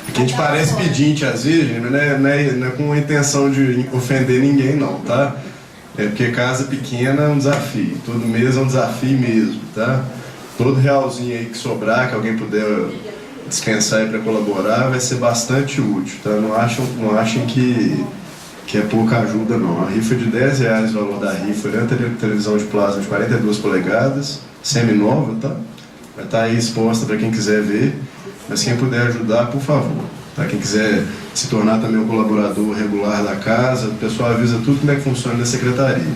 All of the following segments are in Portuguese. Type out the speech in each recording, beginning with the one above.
Porque a gente parece pedinte às vezes, não é com a intenção de ofender ninguém, não, tá? É porque casa pequena é um desafio, todo mês é um desafio mesmo, tá? Todo realzinho aí que sobrar, que alguém puder dispensar aí para colaborar, vai ser bastante útil, tá? Não achem que é pouca ajuda, não. A rifa é de R$10 o valor da rifa, é uma televisão de plasma de 42 polegadas, semi-nova, tá? Vai estar aí exposta para quem quiser ver, mas quem puder ajudar, por favor. Tá? Quem quiser se tornar também um colaborador regular da casa, o pessoal avisa tudo como é que funciona na secretaria.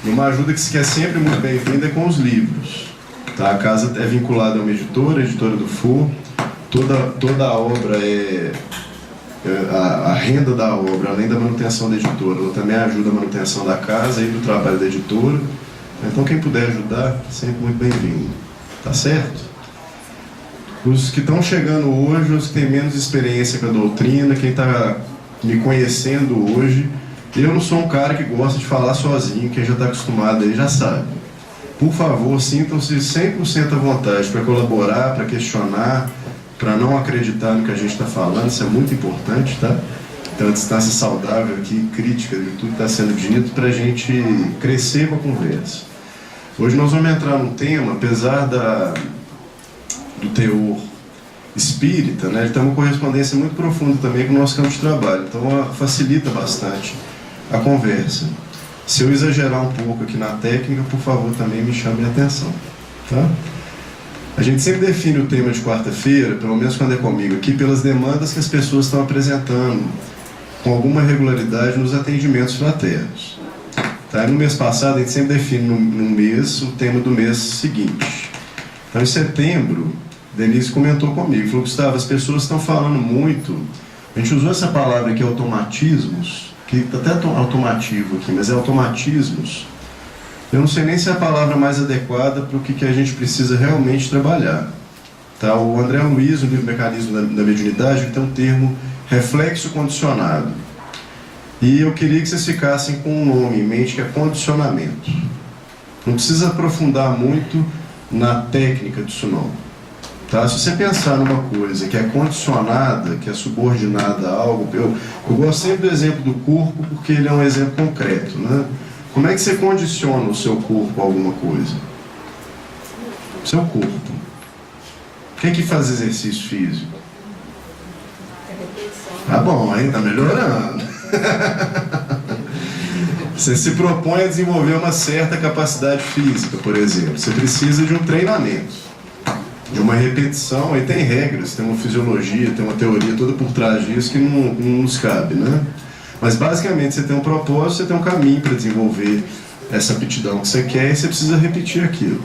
E uma ajuda que é sempre muito bem-vinda é com os livros. Tá? A casa é vinculada a uma editora, a editora do FUR. Toda a obra a renda da obra, além da manutenção da editora, ela também ajuda a manutenção da casa e do trabalho da editora. Então quem puder ajudar, sempre muito bem-vindo. Tá certo? Os que estão chegando hoje, os que têm menos experiência com a doutrina, quem está me conhecendo hoje, eu não sou um cara que gosta de falar sozinho, quem já está acostumado aí já sabe. Por favor, sintam-se 100% à vontade para colaborar, para questionar, para não acreditar no que a gente está falando, isso é muito importante, tá? Então, a distância saudável aqui, crítica de tudo que está sendo dito, para a gente crescer com a conversa. Hoje nós vamos entrar num tema, apesar do teor espírita, né? Ele tem uma correspondência muito profunda também com o nosso campo de trabalho, então facilita bastante a conversa. Se eu exagerar um pouco aqui na técnica, por favor, também me chame a atenção, tá? A gente sempre define o tema de quarta-feira, pelo menos quando é comigo aqui, pelas demandas que as pessoas estão apresentando com alguma regularidade nos atendimentos fraternos. Tá? No mês passado, a gente sempre define no mês o tema do mês seguinte. Então, em setembro, Denise comentou comigo, falou: Gustavo, as pessoas estão falando muito, a gente usou essa palavra aqui, automatismos, que está até automativo aqui, mas é automatismos. Eu não sei nem se é a palavra mais adequada para o que a gente precisa realmente trabalhar. Tá? O André Luiz, no livro Mecanismo da Mediunidade, ele tem um termo reflexo condicionado. E eu queria que vocês ficassem com um nome em mente, que é condicionamento. Não precisa aprofundar muito na técnica disso não. Tá? Se você pensar numa coisa que é condicionada, que é subordinada a algo, eu gosto sempre do exemplo do corpo, porque ele é um exemplo concreto, né? Como é que você condiciona o seu corpo a alguma coisa? O seu corpo. Quem que faz exercício físico? Tá bom, hein? Tá melhorando. Você se propõe a desenvolver uma certa capacidade física, por exemplo. Você precisa de um treinamento, de uma repetição, aí tem regras, tem uma fisiologia, tem uma teoria toda por trás disso que não nos cabe, né? Mas basicamente você tem um propósito, você tem um caminho para desenvolver essa aptidão que você quer e você precisa repetir aquilo.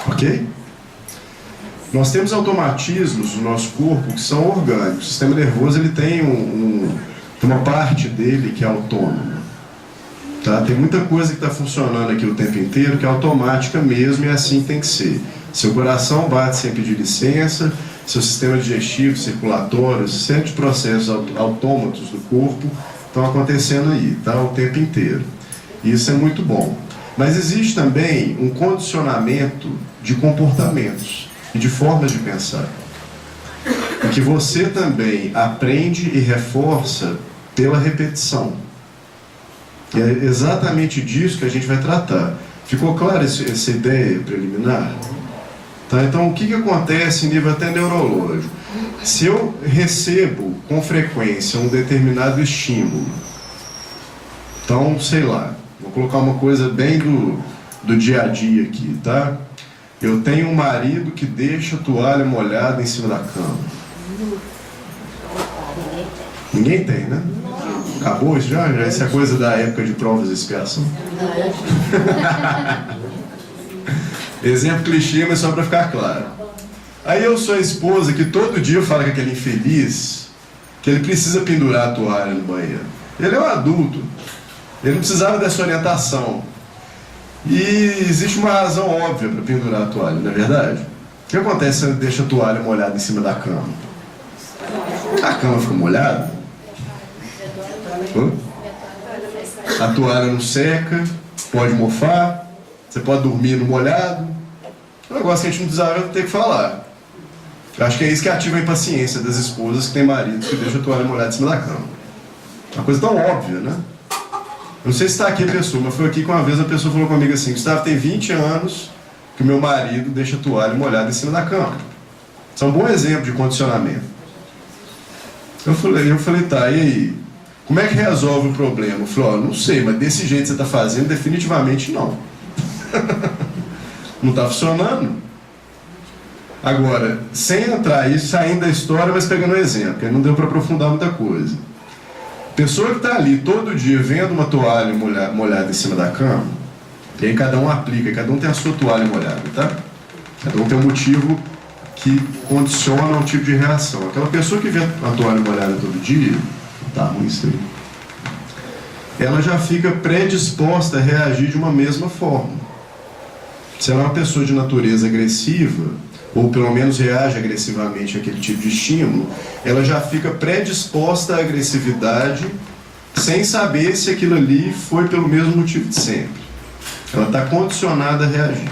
Ok? Nós temos automatismos no nosso corpo que são orgânicos. O sistema nervoso ele tem uma parte dele que é autônoma. Tá? Tem muita coisa que está funcionando aqui o tempo inteiro que é automática mesmo e assim tem que ser. Seu coração bate sem pedir licença, seu sistema digestivo, circulatório, sete processos autômatos do corpo estão acontecendo aí, tá? O tempo inteiro. Isso é muito bom. Mas existe também um condicionamento de comportamentos e de formas de pensar. E que você também aprende e reforça pela repetição. E é exatamente disso que a gente vai tratar. Ficou clara essa ideia preliminar? Tá? Então, o que acontece em nível até neurológico? Se eu recebo com frequência um determinado estímulo, então, sei lá, vou colocar uma coisa bem do dia a dia aqui, tá? Eu tenho um marido que deixa a toalha molhada em cima da cama. Ninguém tem, né? Acabou isso já? Isso é coisa da época de provas e expiação? Exemplo clichê, mas só para ficar claro. Aí eu sou a esposa que todo dia eu falo com aquele infeliz que ele precisa pendurar a toalha no banheiro. Ele é um adulto. Ele não precisava dessa orientação. E existe uma razão óbvia para pendurar a toalha, não é verdade? O que acontece se você deixa a toalha molhada em cima da cama? A cama fica molhada? A toalha não seca, pode mofar, você pode dormir no molhado. É um negócio que a gente não precisava ter que falar. Eu acho que é isso que ativa a impaciência das esposas que têm maridos que deixam a toalha molhada em cima da cama. Uma coisa tão óbvia, né? Eu não sei se está aqui a pessoa, mas foi aqui que uma vez a pessoa falou comigo assim: Gustavo, tem 20 anos que o meu marido deixa a toalha molhada em cima da cama. Isso é um bom exemplo de condicionamento. Eu falei, tá, e aí? Como é que resolve o problema? Eu falei, ó, não sei, mas desse jeito que você está fazendo, definitivamente não. Não está funcionando. Agora, sem entrar isso, saindo da história, mas pegando um exemplo, que não deu para aprofundar muita coisa. Pessoa que está ali todo dia vendo uma toalha molhada em cima da cama, e aí cada um aplica, cada um tem a sua toalha molhada, tá? Cada um tem um motivo que condiciona um tipo de reação. Aquela pessoa que vê a toalha molhada todo dia, tá ruim isso aí, ela já fica predisposta a reagir de uma mesma forma. Se ela é uma pessoa de natureza agressiva, ou pelo menos reage agressivamente àquele tipo de estímulo, ela já fica predisposta à agressividade sem saber se aquilo ali foi pelo mesmo motivo de sempre. Ela está condicionada a reagir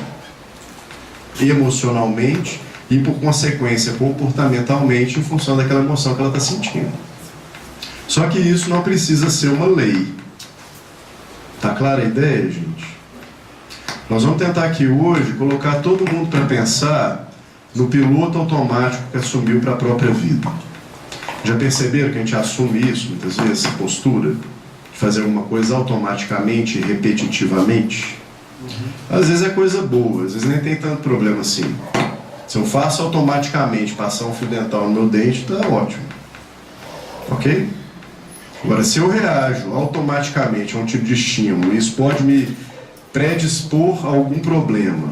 emocionalmente e, por consequência, comportamentalmente, em função daquela emoção que ela está sentindo. Só que isso não precisa ser uma lei. Tá clara a ideia, gente? Nós vamos tentar aqui hoje colocar todo mundo para pensar no piloto automático que assumiu para a própria vida. Já perceberam que a gente assume isso muitas vezes, essa postura de fazer alguma coisa automaticamente e repetitivamente? Às vezes é coisa boa, às vezes nem tem tanto problema assim. Se eu faço automaticamente passar um fio dental no meu dente, tá ótimo. Ok? Agora, se eu reajo automaticamente a um tipo de estímulo, isso pode me predispor a algum problema,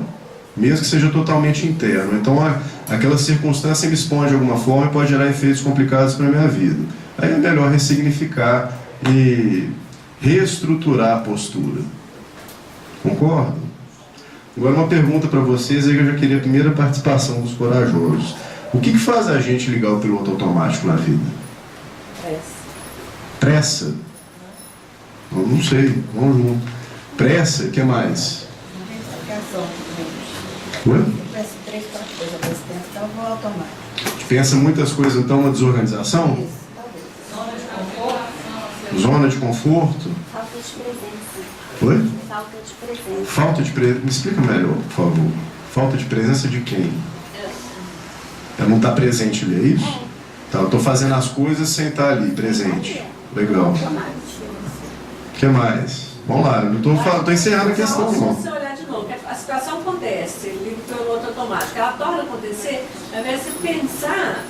mesmo que seja totalmente interno. Então, aquela circunstância me expõe de alguma forma e pode gerar efeitos complicados para a minha vida. Aí é melhor ressignificar e reestruturar a postura. Concordo? Agora, uma pergunta para vocês, aí que eu já queria a primeira participação dos corajosos. O que faz a gente ligar o piloto automático na vida? Pressa? Eu não sei, vamos junto. Pressa, o que mais? Oi? Eu peço 3, 4 coisas ao mesmo tempo, então eu vou automático. A gente pensa muitas coisas, então, uma desorganização? Isso, talvez. Zona de conforto? Falta de presença. Oi? Falta de presença. Falta de presença. Me explica melhor, por favor. Falta de presença de quem? Ela não está presente ali, é isso? Tá, eu estou fazendo as coisas sem estar ali, presente. Legal. O que mais? Vamos lá, eu não estou encerrando a questão, Se não. você olhar de novo, a situação acontece, ele liga o piloto automático, ela torna acontecer, ao invés de você pensar,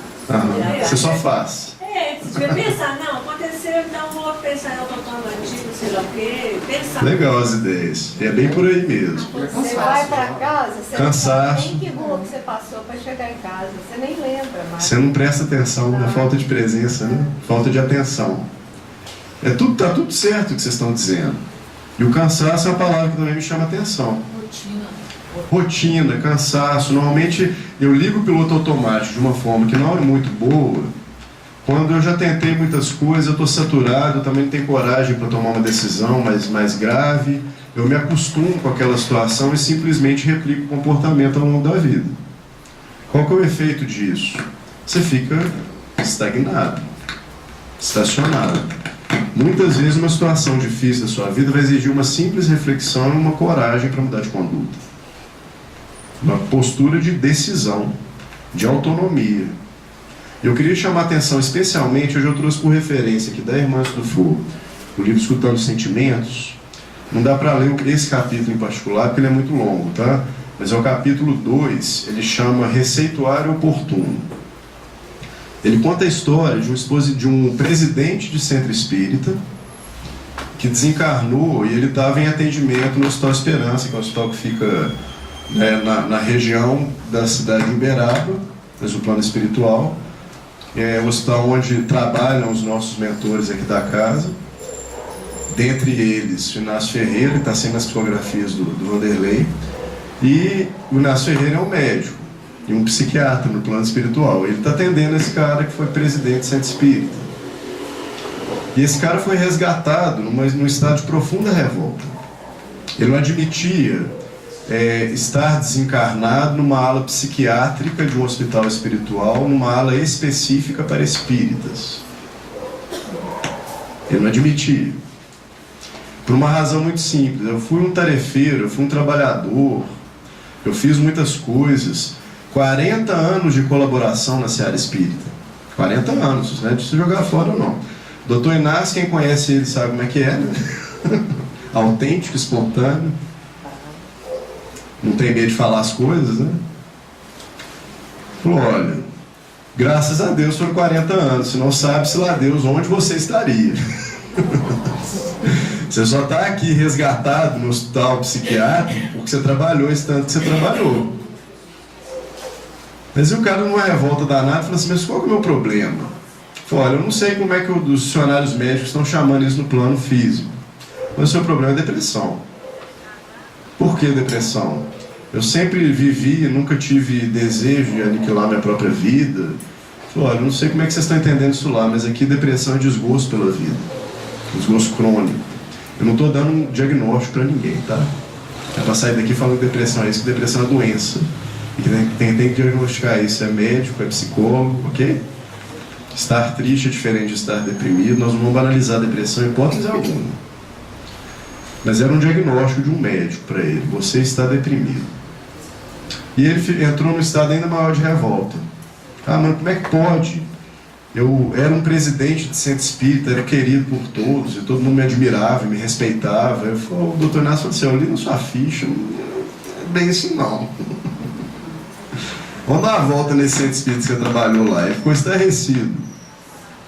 Você só faz. se tiver pensar, não, aconteceu, então vou pensar em automatismo, sei lá o quê, pensar. Legal as ideias. É bem por aí mesmo. Você vai para casa, você Cansaço. não sabe nem que rua que você passou para chegar em casa. Você nem lembra mais. Você não presta atenção na falta de presença, né? Falta de atenção. Tá tudo certo o que vocês estão dizendo. E o cansaço é uma palavra que também me chama atenção. Rotina, cansaço. Normalmente eu ligo o piloto automático de uma forma que não é muito boa. Quando eu já tentei muitas coisas, eu estou saturado, eu também não tenho coragem para tomar uma decisão mais grave. Eu me acostumo com aquela situação e simplesmente replico o comportamento ao longo da vida. Qual que é o efeito disso? Você fica estagnado, estacionado. Muitas vezes uma situação difícil da sua vida vai exigir uma simples reflexão e uma coragem para mudar de conduta. Uma postura de decisão, de autonomia. Eu queria chamar a atenção especialmente, hoje eu trouxe por referência aqui da Irmã do Fogo, o livro Escutando Sentimentos. Não dá para ler esse capítulo em particular porque ele é muito longo, tá? Mas é o capítulo 2, ele chama Receituário Oportuno. Ele conta a história de um presidente de centro espírita que desencarnou e ele estava em atendimento no Hospital Esperança, que é um hospital que fica na região da cidade de Uberaba, mas no plano espiritual. É um hospital onde trabalham os nossos mentores aqui da casa. Dentre eles, o Inácio Ferreira, que está sendo as fotografias do Vanderlei. E o Inácio Ferreira é um médico e um psiquiatra no plano espiritual. Ele está atendendo esse cara que foi presidente do centro espírita. E esse cara foi resgatado num estado de profunda revolta. Ele não admitia estar desencarnado numa ala psiquiátrica de um hospital espiritual, numa ala específica para espíritas. Ele não admitia. Por uma razão muito simples. Eu fui um tarefeiro, eu fui um trabalhador, eu fiz muitas coisas. 40 anos de colaboração na seara espírita. 40 anos, não é de se jogar fora ou não. Dr. Inácio, quem conhece ele sabe como é que é, né? Autêntico, espontâneo. Não tem medo de falar as coisas, né? Falou, olha, graças a Deus foram 40 anos, se não sabe-se lá Deus onde você estaria. Você só está aqui resgatado no hospital psiquiátrico porque você trabalhou esse tanto que você trabalhou. Mas e o cara numa revolta danada falou assim, mas qual que é o meu problema? Falou, olha, eu não sei como é que os funcionários médicos estão chamando isso no plano físico, mas o seu problema é depressão. Por que depressão? Eu sempre vivi, nunca tive desejo de aniquilar minha própria vida. Falou, olha, eu não sei como é que vocês estão entendendo isso lá, mas aqui depressão é desgosto pela vida. Desgosto crônico. Eu não estou dando um diagnóstico para ninguém, tá? É para sair daqui falando que depressão é isso, que depressão é doença. E que tem que diagnosticar isso, é médico, é psicólogo, ok? Estar triste é diferente de estar deprimido, nós não vamos banalizar a depressão em hipótese alguma. Mas era um diagnóstico de um médico para ele, você está deprimido. E ele entrou num estado ainda maior de revolta. Ah, mano, como é que pode? Eu era um presidente de centro espírita, era querido por todos, e todo mundo me admirava, me respeitava. O doutor Inácio falou assim, eu li na sua ficha, não é bem assim não. Vamos dar uma volta nesse centro espírita que você trabalhou lá. Ele ficou estarrecido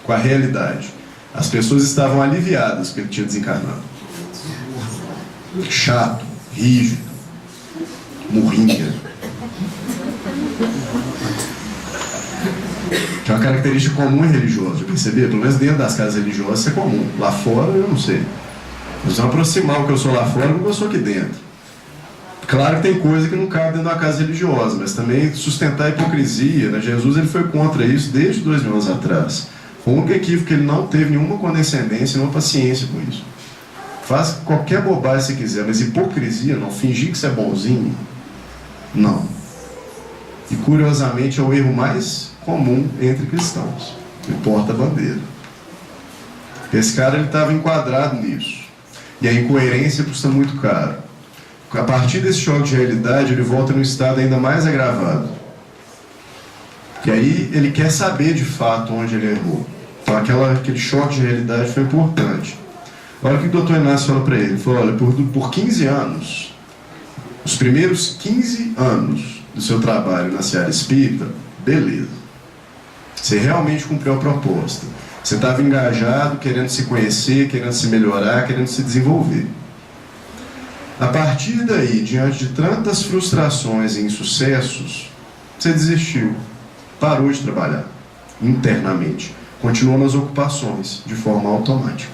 com a realidade. As pessoas estavam aliviadas porque ele tinha desencarnado. Chato, rígido, murrinha. Que é uma característica comum em religiosos, já percebeu? Pelo menos dentro das casas religiosas isso é comum. Lá fora eu não sei. Nós vamos aproximar o que eu sou lá fora do que eu sou aqui dentro. Claro que tem coisa que não cabe dentro da casa religiosa, mas também sustentar a hipocrisia, né? Jesus ele foi contra isso desde 2000 anos atrás. Foi um único equívoco que ele não teve nenhuma condescendência, nenhuma paciência com isso. Faz qualquer bobagem se quiser, mas hipocrisia, não fingir que você é bonzinho, não. E curiosamente é o erro mais comum entre cristãos, o porta-bandeira. Esse cara ele estava enquadrado nisso. E a incoerência custa muito caro. A partir desse choque de realidade, ele volta num estado ainda mais agravado. E aí ele quer saber de fato onde ele errou. Então aquele choque de realidade foi importante. Olha o que o Dr. Inácio falou para ele. Ele falou, olha, por 15 anos, os primeiros 15 anos do seu trabalho na seara espírita, beleza. Você realmente cumpriu a proposta. Você estava engajado, querendo se conhecer, querendo se melhorar, querendo se desenvolver. A partir daí, diante de tantas frustrações e insucessos, você desistiu, parou de trabalhar internamente, continuou nas ocupações, de forma automática.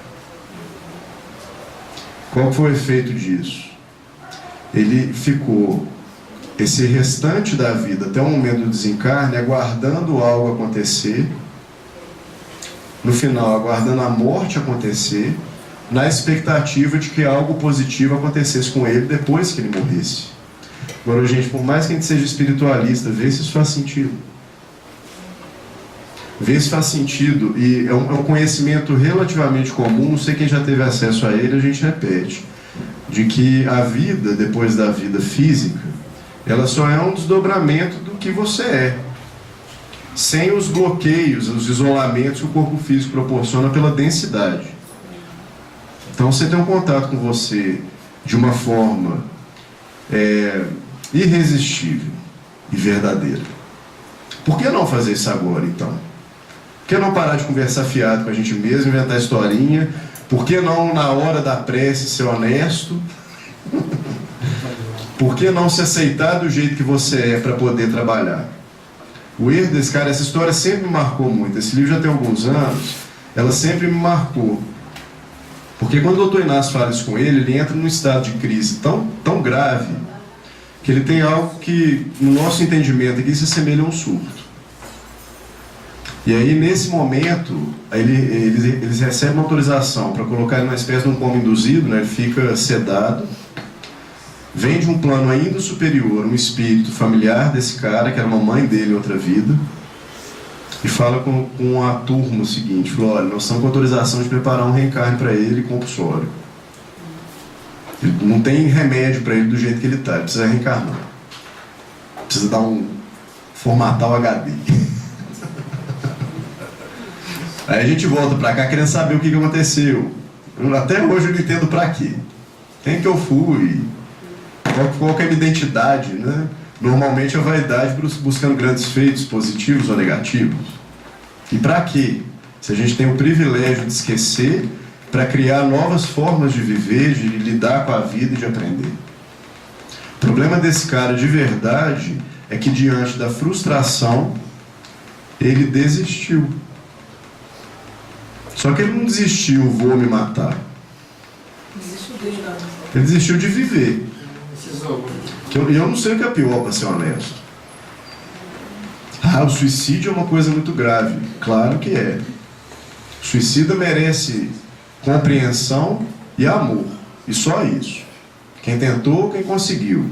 Qual foi o efeito disso? Ele ficou esse restante da vida, até o momento do desencarne, aguardando algo acontecer, no final, aguardando a morte acontecer, na expectativa de que algo positivo acontecesse com ele depois que ele morresse. Agora, gente, por mais que a gente seja espiritualista, vê se isso faz sentido. Vê se faz sentido, e é um conhecimento relativamente comum, não sei quem já teve acesso a ele, a gente repete, de que a vida, depois da vida física, ela só é um desdobramento do que você é, sem os bloqueios, os isolamentos que o corpo físico proporciona pela densidade. Então você tem um contato com você de uma forma irresistível e verdadeira. Por que não fazer isso agora, então? Por que não parar de conversar fiado com a gente mesmo, inventar historinha? Por que não, na hora da prece, ser honesto? Por que não se aceitar do jeito que você é para poder trabalhar? O erro desse cara, essa história sempre me marcou muito. Esse livro já tem alguns anos, ela sempre me marcou. Porque quando o Dr. Inácio fala isso com ele entra num estado de crise tão grave, que ele tem algo que, no nosso entendimento aqui, se assemelha a um surto. E aí, nesse momento, eles recebem uma autorização para colocar ele numa espécie de um coma induzido, né? Ele fica sedado, vem de um plano ainda superior, um espírito familiar desse cara, que era uma mãe dele em outra vida, e fala com a turma o seguinte, falou, olha, nós estamos com autorização de preparar um reencarne para ele compulsório. Ele não tem remédio para ele do jeito que ele está, ele precisa reencarnar. Precisa formatar o HD. Aí a gente volta para cá querendo saber o que aconteceu. Até hoje eu não entendo para quê. Quem que eu fui? Qual que é a minha identidade, né? Normalmente a vaidade buscando grandes feitos positivos ou negativos. E para quê? Se a gente tem o privilégio de esquecer para criar novas formas de viver, de lidar com a vida e de aprender. O problema desse cara de verdade é que diante da frustração ele desistiu. Só que ele não desistiu, vou me matar. Ele desistiu de viver. E eu não sei o que é pior, para ser honesto. O suicídio é uma coisa muito grave. Claro que é. O suicida merece compreensão e amor. E só isso. Quem tentou, quem conseguiu.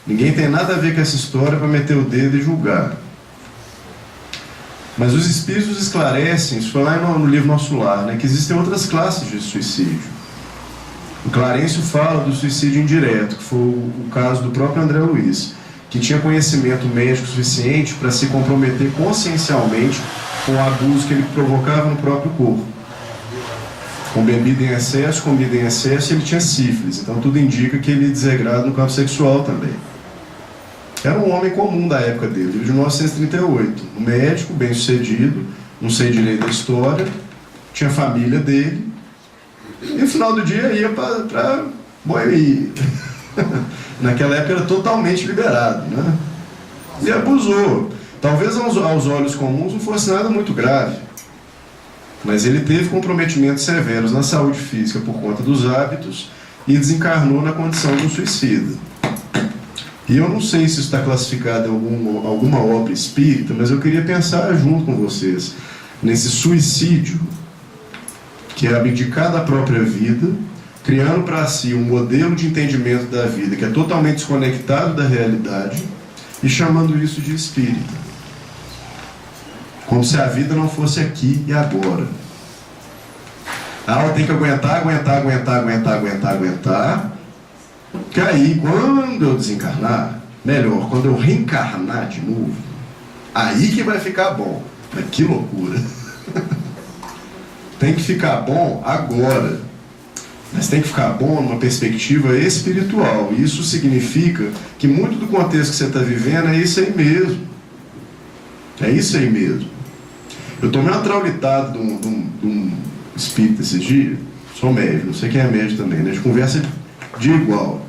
Ninguém tem nada a ver com essa história para meter o dedo e julgar. Mas os espíritos esclarecem, isso foi lá no livro Nosso Lar, né, que existem outras classes de suicídio. O Clarencio fala do suicídio indireto, que foi o caso do próprio André Luiz, que tinha conhecimento médico suficiente para se comprometer consciencialmente com o abuso que ele provocava no próprio corpo. Com bebida em excesso, comida em excesso, ele tinha sífilis. Então tudo indica que ele é desregrado no campo sexual também. Era um homem comum da época dele, de 1938. Um médico, bem sucedido, não sei direito da história, tinha a família dele, e no final do dia ia para boemia. Naquela época era totalmente liberado, né? E abusou. Talvez aos olhos comuns não fosse nada muito grave, mas ele teve comprometimentos severos na saúde física por conta dos hábitos e desencarnou na condição de um suicida. E eu não sei se isso está classificado em alguma obra espírita, mas eu queria pensar junto com vocês nesse suicídio, que é abdicar da própria vida, criando para si um modelo de entendimento da vida que é totalmente desconectado da realidade e chamando isso de espírita. Como se a vida não fosse aqui e agora. Eu tenho que aguentar, que aí, quando eu desencarnar, melhor, quando eu reencarnar de novo, aí que vai ficar bom. Mas que loucura! Tem que ficar bom agora, mas tem que ficar bom numa perspectiva espiritual. E isso significa que muito do contexto que você está vivendo é isso aí mesmo. É isso aí mesmo. Eu tomei uma traulitada de um espírito esses dias, sou médico, não sei quem é médico também, né? A gente conversa de igual.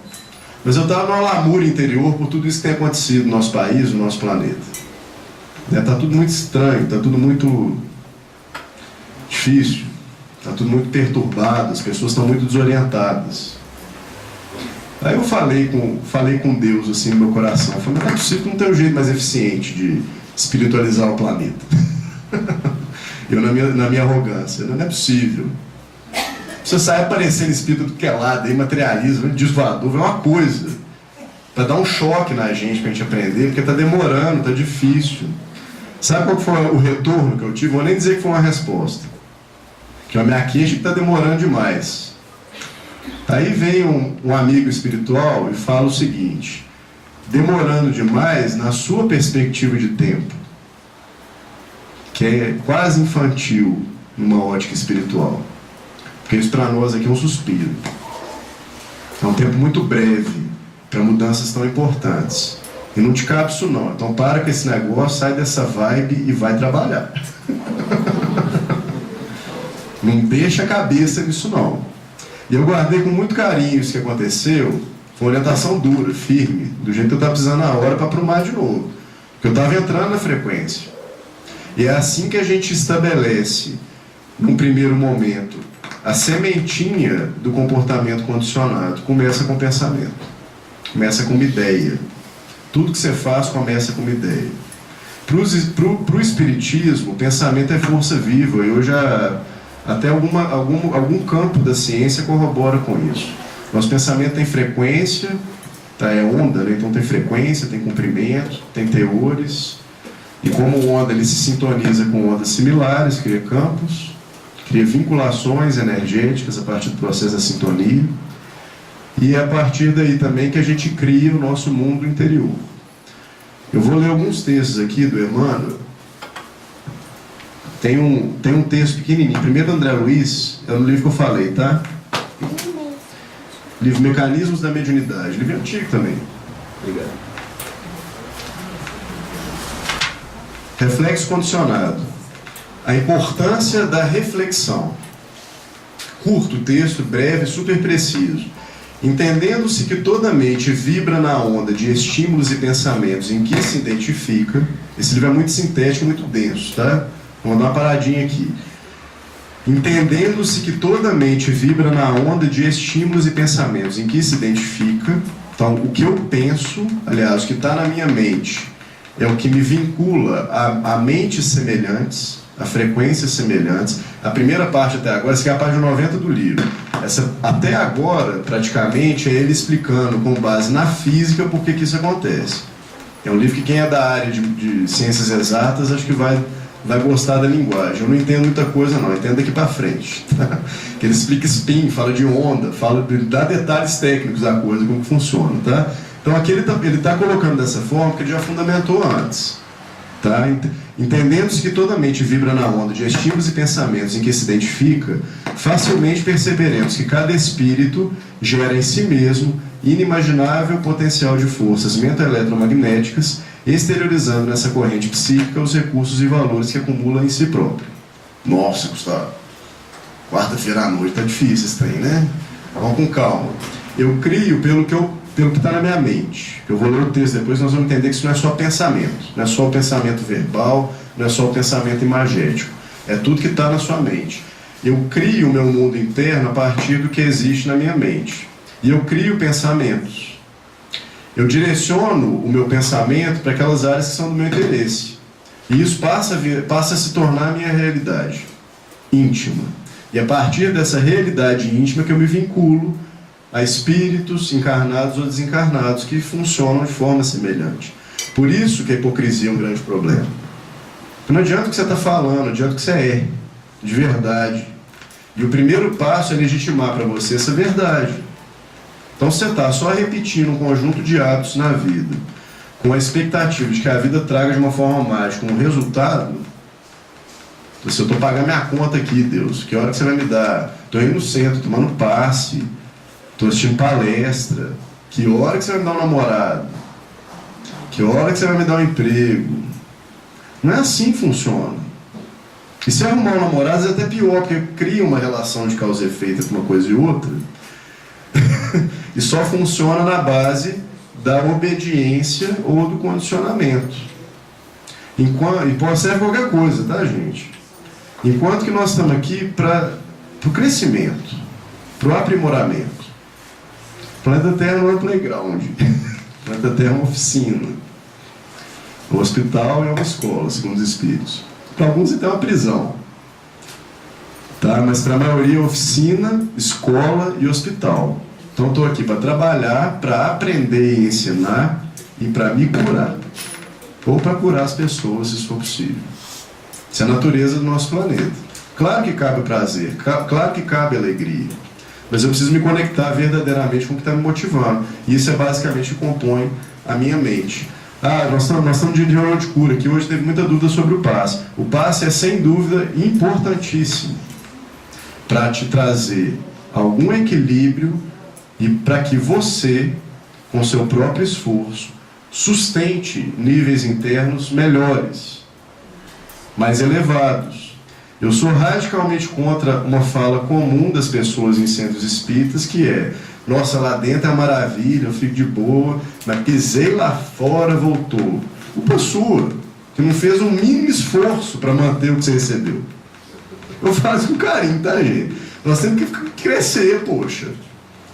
Mas eu estava numa lamúria interior por tudo isso que tem acontecido no nosso país, no nosso planeta. Está tudo muito estranho, está tudo muito difícil, está tudo muito perturbado, as pessoas estão muito desorientadas. Aí eu falei com Deus assim no meu coração, eu falei, não é possível que não tem um jeito mais eficiente de espiritualizar o planeta. Eu na minha arrogância, não é possível. Você sai aparecendo espírito do que é lado, aí materialismo, desvoador, é uma coisa para dar um choque na gente, para a gente aprender, porque está demorando, está difícil. Sabe qual foi o retorno que eu tive? Vou nem dizer que foi uma resposta, que a minha queixa está demorando demais. Aí vem um amigo espiritual e fala o seguinte: demorando demais na sua perspectiva de tempo, que é quase infantil numa ótica espiritual. Porque isso para nós aqui é um suspiro. É um tempo muito breve para mudanças tão importantes. E não te cabe isso não. Então para com esse negócio, sai dessa vibe e vai trabalhar. Não deixa a cabeça nisso não. E eu guardei com muito carinho isso que aconteceu. Foi uma orientação dura, firme, do jeito que eu estava precisando na hora para aprumar de novo. Porque eu estava entrando na frequência. E é assim que a gente estabelece, num primeiro momento, a sementinha do comportamento condicionado. Começa com pensamento, começa com uma ideia. Tudo que você faz começa com uma ideia. Para o espiritismo, o pensamento é força viva, e hoje até algum campo da ciência corrobora com isso. Nosso pensamento tem frequência, Tá? É onda, né? Então tem frequência, tem comprimento, tem teores. E como onda, ele se sintoniza com ondas similares, cria campos, cria vinculações energéticas a partir do processo da sintonia. E é a partir daí também que a gente cria o nosso mundo interior. Eu vou ler alguns textos aqui do Emmanuel. Tem um texto pequenininho. Primeiro André Luiz, é no livro que eu falei, tá? Livro Mecanismos da Mediunidade. Livro antigo também. Obrigado. Reflexo condicionado. A importância da reflexão. Curto texto, breve, super preciso. Entendendo-se que toda mente vibra na onda de estímulos e pensamentos em que se identifica. Esse livro é muito sintético, muito denso, tá? Vamos dar uma paradinha aqui. Entendendo-se que toda mente vibra na onda de estímulos e pensamentos em que se identifica. Então, o que eu penso, aliás, o que está na minha mente, é o que me vincula a mentes semelhantes, a frequências semelhantes. A primeira parte até agora, essa aqui é a página 90 do livro. Até agora, praticamente, é ele explicando com base na física por que isso acontece. É um livro que quem é da área de ciências exatas acho que vai gostar da linguagem. Eu não entendo muita coisa não, eu entendo daqui para frente. Tá? Que ele explica spin, fala de onda, dá detalhes técnicos da coisa, como funciona. Tá? Então aqui ele está colocando dessa forma porque ele já fundamentou antes. Tá? Entendendo-se que toda mente vibra na onda de estímulos e pensamentos em que se identifica, facilmente perceberemos que cada espírito gera em si mesmo inimaginável potencial de forças mento-eletromagnéticas, exteriorizando nessa corrente psíquica os recursos e valores que acumula em si próprio. Nossa, Gustavo, quarta-feira à noite tá difícil esse trem, né? Vamos com calma. Eu crio pelo que está na minha mente. Eu vou ler o texto depois, nós vamos entender que isso não é só pensamento. Não é só o pensamento verbal, não é só o pensamento imagético. É tudo que está na sua mente. Eu crio o meu mundo interno a partir do que existe na minha mente. E eu crio pensamentos. Eu direciono o meu pensamento para aquelas áreas que são do meu interesse. E isso passa a se tornar a minha realidade íntima. E a partir dessa realidade íntima que eu me vinculo a espíritos encarnados ou desencarnados que funcionam de forma semelhante. Por isso que a hipocrisia é um grande problema. Porque não adianta o que você está falando, não adianta o que você é, de verdade. E o primeiro passo é legitimar para você essa verdade. Então você está só repetindo um conjunto de atos na vida, com a expectativa de que a vida traga de uma forma mágica um resultado. Se eu estou pagando minha conta aqui, Deus, que hora que você vai me dar? Estou indo no centro, tomando passe, estou assistindo palestra. Que hora que você vai me dar um namorado? Que hora que você vai me dar um emprego? Não é assim que funciona. E se arrumar um namorado é até pior, porque cria uma relação de causa e efeito entre uma coisa e outra. E só funciona na base da obediência ou do condicionamento. E pode ser qualquer coisa, tá, gente? Enquanto que nós estamos aqui para o crescimento, para o aprimoramento. O planeta Terra não é um playground. O planeta Terra é uma oficina. O hospital é uma escola, segundo os espíritos. Para alguns até uma prisão. Tá? Mas para a maioria é oficina, escola e hospital. Então estou aqui para trabalhar, para aprender e ensinar e para me curar. Ou para curar as pessoas, se isso for possível. Isso é a natureza do nosso planeta. Claro que cabe o prazer, claro que cabe a alegria. Mas eu preciso me conectar verdadeiramente com o que está me motivando. E isso é basicamente o que compõe a minha mente. Nós estamos de reunião de cura, que hoje teve muita dúvida sobre o passe. O passe é, sem dúvida, importantíssimo para te trazer algum equilíbrio e para que você, com seu próprio esforço, sustente níveis internos melhores, mais elevados. Eu sou radicalmente contra uma fala comum das pessoas em centros espíritas, que é: nossa, lá dentro é maravilha, eu fico de boa, mas pisei lá fora, voltou. Culpa sua, que não fez um mínimo esforço para manter o que você recebeu. Eu faço com carinho, tá, gente? Nós temos que crescer, poxa.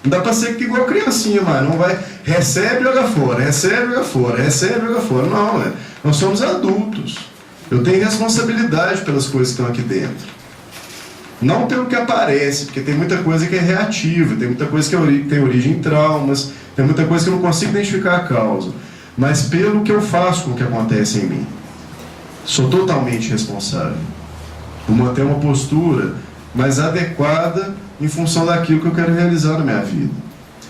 Não dá para ser igual criancinha, mas não vai, recebe e joga fora, recebe e joga fora, recebe e joga fora. Não, nós somos adultos. Eu tenho responsabilidade pelas coisas que estão aqui dentro. Não pelo que aparece, porque tem muita coisa que é reativa, tem muita coisa que tem origem em traumas, tem muita coisa que eu não consigo identificar a causa, mas pelo que eu faço com o que acontece em mim. Sou totalmente responsável por manter uma postura mais adequada em função daquilo que eu quero realizar na minha vida.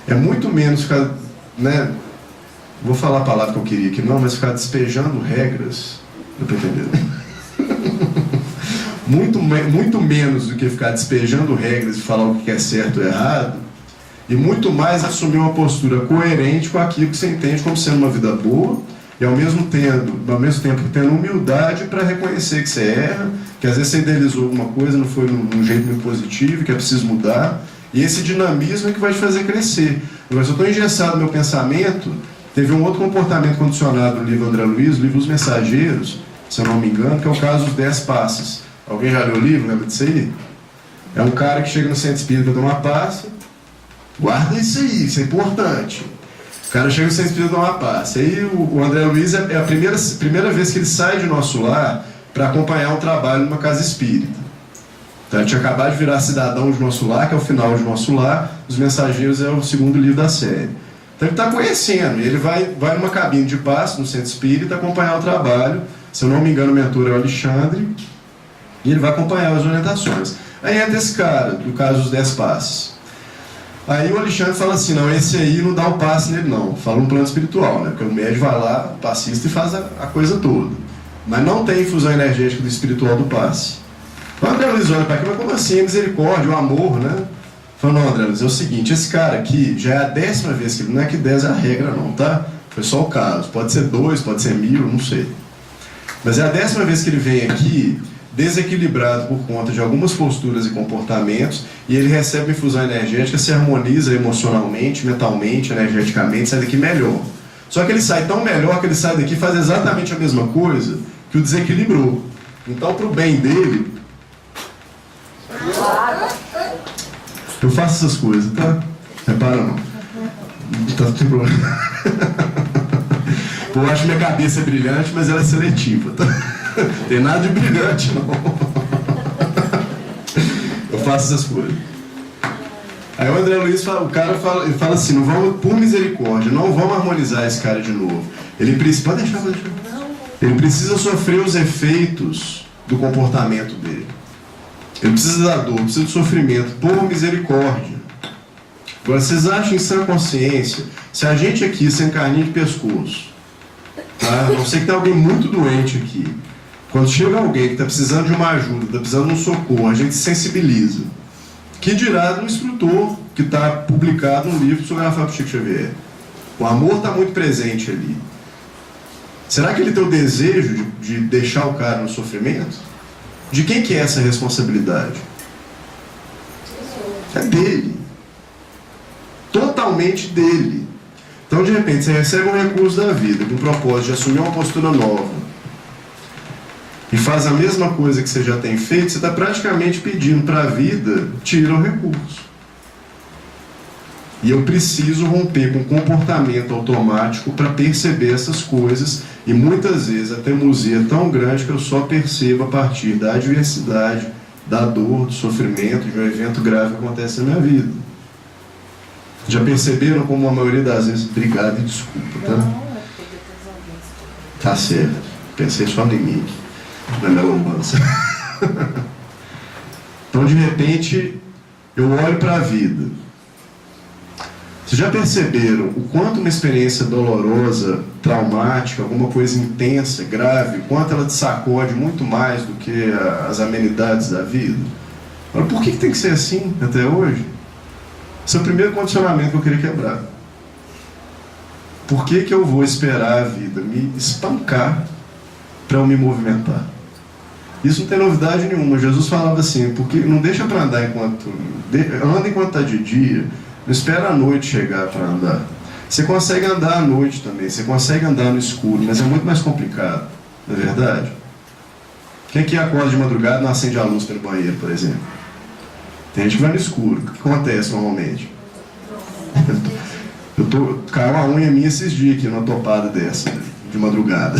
É muito menos ficar, né, vou falar a palavra que eu queria aqui não, mas ficar despejando regras, eu estou entendendo? Muito menos do que ficar despejando regras e falar o que é certo ou errado, e muito mais assumir uma postura coerente com aquilo que você entende como sendo uma vida boa, e ao mesmo tempo tendo humildade para reconhecer que você erra, que às vezes você idealizou alguma coisa, não foi num jeito muito positivo, que é preciso mudar, e esse dinamismo é que vai te fazer crescer. Agora, se eu estou engessado no meu pensamento, teve um outro comportamento condicionado no livro André Luiz, o livro Os Mensageiros, se eu não me engano, que é o caso dos 10 passes. Alguém já leu o livro, lembra disso aí? É um cara que chega no centro espírita de uma passe, guarda isso aí, isso é importante. O cara chega no centro espírita de uma passe. Aí o André Luiz é a primeira vez que ele sai de nosso lar para acompanhar um trabalho numa casa espírita. Então ele tinha acabado de virar cidadão de nosso lar, que é o final de nosso lar. Os Mensageiros é o segundo livro da série. Então ele está conhecendo, ele vai numa cabine de passe no centro espírita acompanhar o trabalho. Se eu não me engano, o mentor é o Alexandre. E ele vai acompanhar as orientações. Aí entra esse cara, do caso dos 10 passes. Aí o Alexandre fala assim, não, esse aí não dá o passe nele não. Fala um plano espiritual, né? Porque o médium vai lá, passista, e faz a coisa toda. Mas não tem infusão energética do espiritual do passe. O André Luiz olha para aqui, mas como assim? A misericórdia, o amor, né? Fala, não, André Luiz, é o seguinte, esse cara aqui já é a 10ª vez que ele... Não é que 10 é a regra não, tá? Foi só o caso. Pode ser 2, pode ser 1000, não sei. Mas é a 10ª vez que ele vem aqui... desequilibrado por conta de algumas posturas e comportamentos, e ele recebe uma infusão energética, se harmoniza emocionalmente, mentalmente, energeticamente, sai daqui melhor. Só que ele sai tão melhor que ele sai daqui e faz exatamente a mesma coisa que o desequilibrou. Então, para o bem dele, eu faço essas coisas, tá? Repara não. Tá tudo problema. Pô, eu acho minha cabeça brilhante, mas ela é seletiva, tá? Tem nada de brilhante, não. Eu faço essas coisas. Aí o André Luiz fala, ele fala assim, não vamos, por misericórdia, não vamos harmonizar esse cara de novo. Ele precisa, pode deixar. Ele precisa sofrer os efeitos do comportamento dele. Ele precisa da dor, precisa do sofrimento, por misericórdia. Agora, vocês acham em sã consciência, se a gente aqui, sem carninha de pescoço, tá? A não ser que tenha alguém muito doente aqui, quando chega alguém que está precisando de uma ajuda, está precisando de um socorro, a gente se sensibiliza. Que dirá do instrutor que está publicado no livro sobre Rafael Chico Xavier? O amor está muito presente ali. Será que ele tem o desejo de deixar o cara no sofrimento? De quem que é essa responsabilidade? É dele. Totalmente dele. Então, de repente, você recebe um recurso da vida com o propósito de assumir uma postura nova e faz a mesma coisa que você já tem feito, você está praticamente pedindo para a vida, tira o recurso. E eu preciso romper com o comportamento automático para perceber essas coisas, e muitas vezes a teimosia é tão grande que eu só percebo a partir da adversidade, da dor, do sofrimento, de um evento grave que acontece na minha vida. Já perceberam como a maioria das vezes, obrigado e desculpa, tá? Tá certo, pensei só em mim, na minha lambança. Então, de repente, eu olho para a vida. Vocês já perceberam o quanto uma experiência dolorosa, traumática, alguma coisa intensa, grave, quanto ela te sacode muito mais do que as amenidades da vida? Agora, por que tem que ser assim até hoje? Esse é o primeiro condicionamento que eu queria quebrar. Por que eu vou esperar a vida me espancar para eu me movimentar? Isso não tem novidade nenhuma. Jesus falava assim, porque não deixa para andar anda enquanto está de dia, não espera a noite chegar para andar. Você consegue andar à noite também, você consegue andar no escuro, mas é muito mais complicado, não é verdade? Quem aqui acorda de madrugada e não acende a luz pelo banheiro, por exemplo? Tem gente que vai no escuro. O que acontece normalmente? Caiu uma unha minha esses dias aqui, numa topada dessa, de madrugada.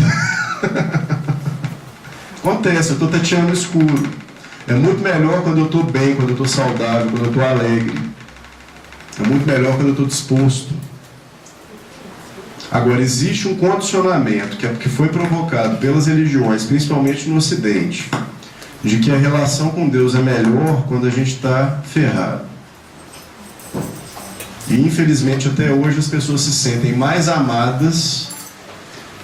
Acontece, eu estou tateando no escuro. É muito melhor quando eu estou bem, quando eu estou saudável, quando eu estou alegre. É muito melhor quando eu estou disposto. Agora, existe um condicionamento que foi provocado pelas religiões, principalmente no Ocidente, de que a relação com Deus é melhor quando a gente está ferrado. E, infelizmente, até hoje as pessoas se sentem mais amadas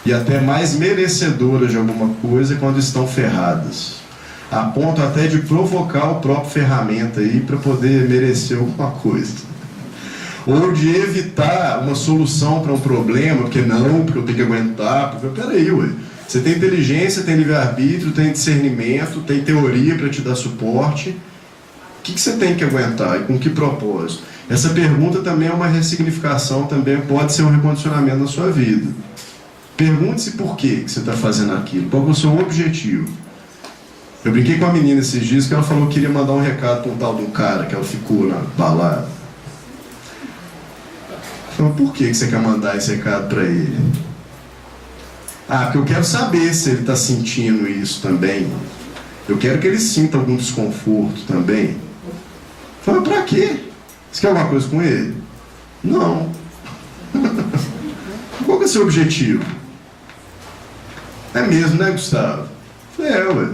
e até mais merecedoras de alguma coisa quando estão ferradas. A ponto até de provocar o próprio ferramenta aí para poder merecer alguma coisa. Ou de evitar uma solução para um problema, porque eu tenho que aguentar. Porque, peraí, ué. Você tem inteligência, tem livre-arbítrio, tem discernimento, tem teoria para te dar suporte. O que você tem que aguentar e com que propósito? Essa pergunta também é uma ressignificação, também pode ser um recondicionamento na sua vida. Pergunte-se por que você está fazendo aquilo, qual é o seu objetivo. Eu brinquei com a menina esses dias que ela falou que queria mandar um recado para um tal de um cara que ela ficou na balada. Então, por que você quer mandar esse recado para ele? Porque eu quero saber se ele está sentindo isso também. Eu quero que ele sinta algum desconforto também. Mas para quê? Você quer alguma coisa com ele? Não. Qual que é o seu objetivo? É mesmo, né, Gustavo? Ué.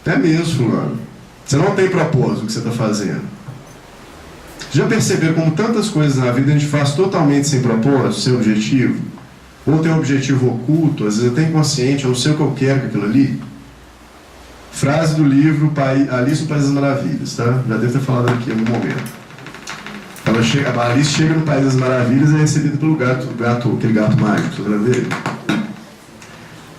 É mesmo, fulano. Você não tem propósito no que você está fazendo. Já perceberam como tantas coisas na vida a gente faz totalmente sem propósito, sem objetivo? Ou tem um objetivo oculto, às vezes até inconsciente, eu não sei o que eu quero com aquilo ali. Frase do livro Alice no País das Maravilhas, tá? Já devo ter falado aqui em algum momento. A Alice chega no País das Maravilhas e é recebida pelo gato, aquele gato mágico, você vai ver?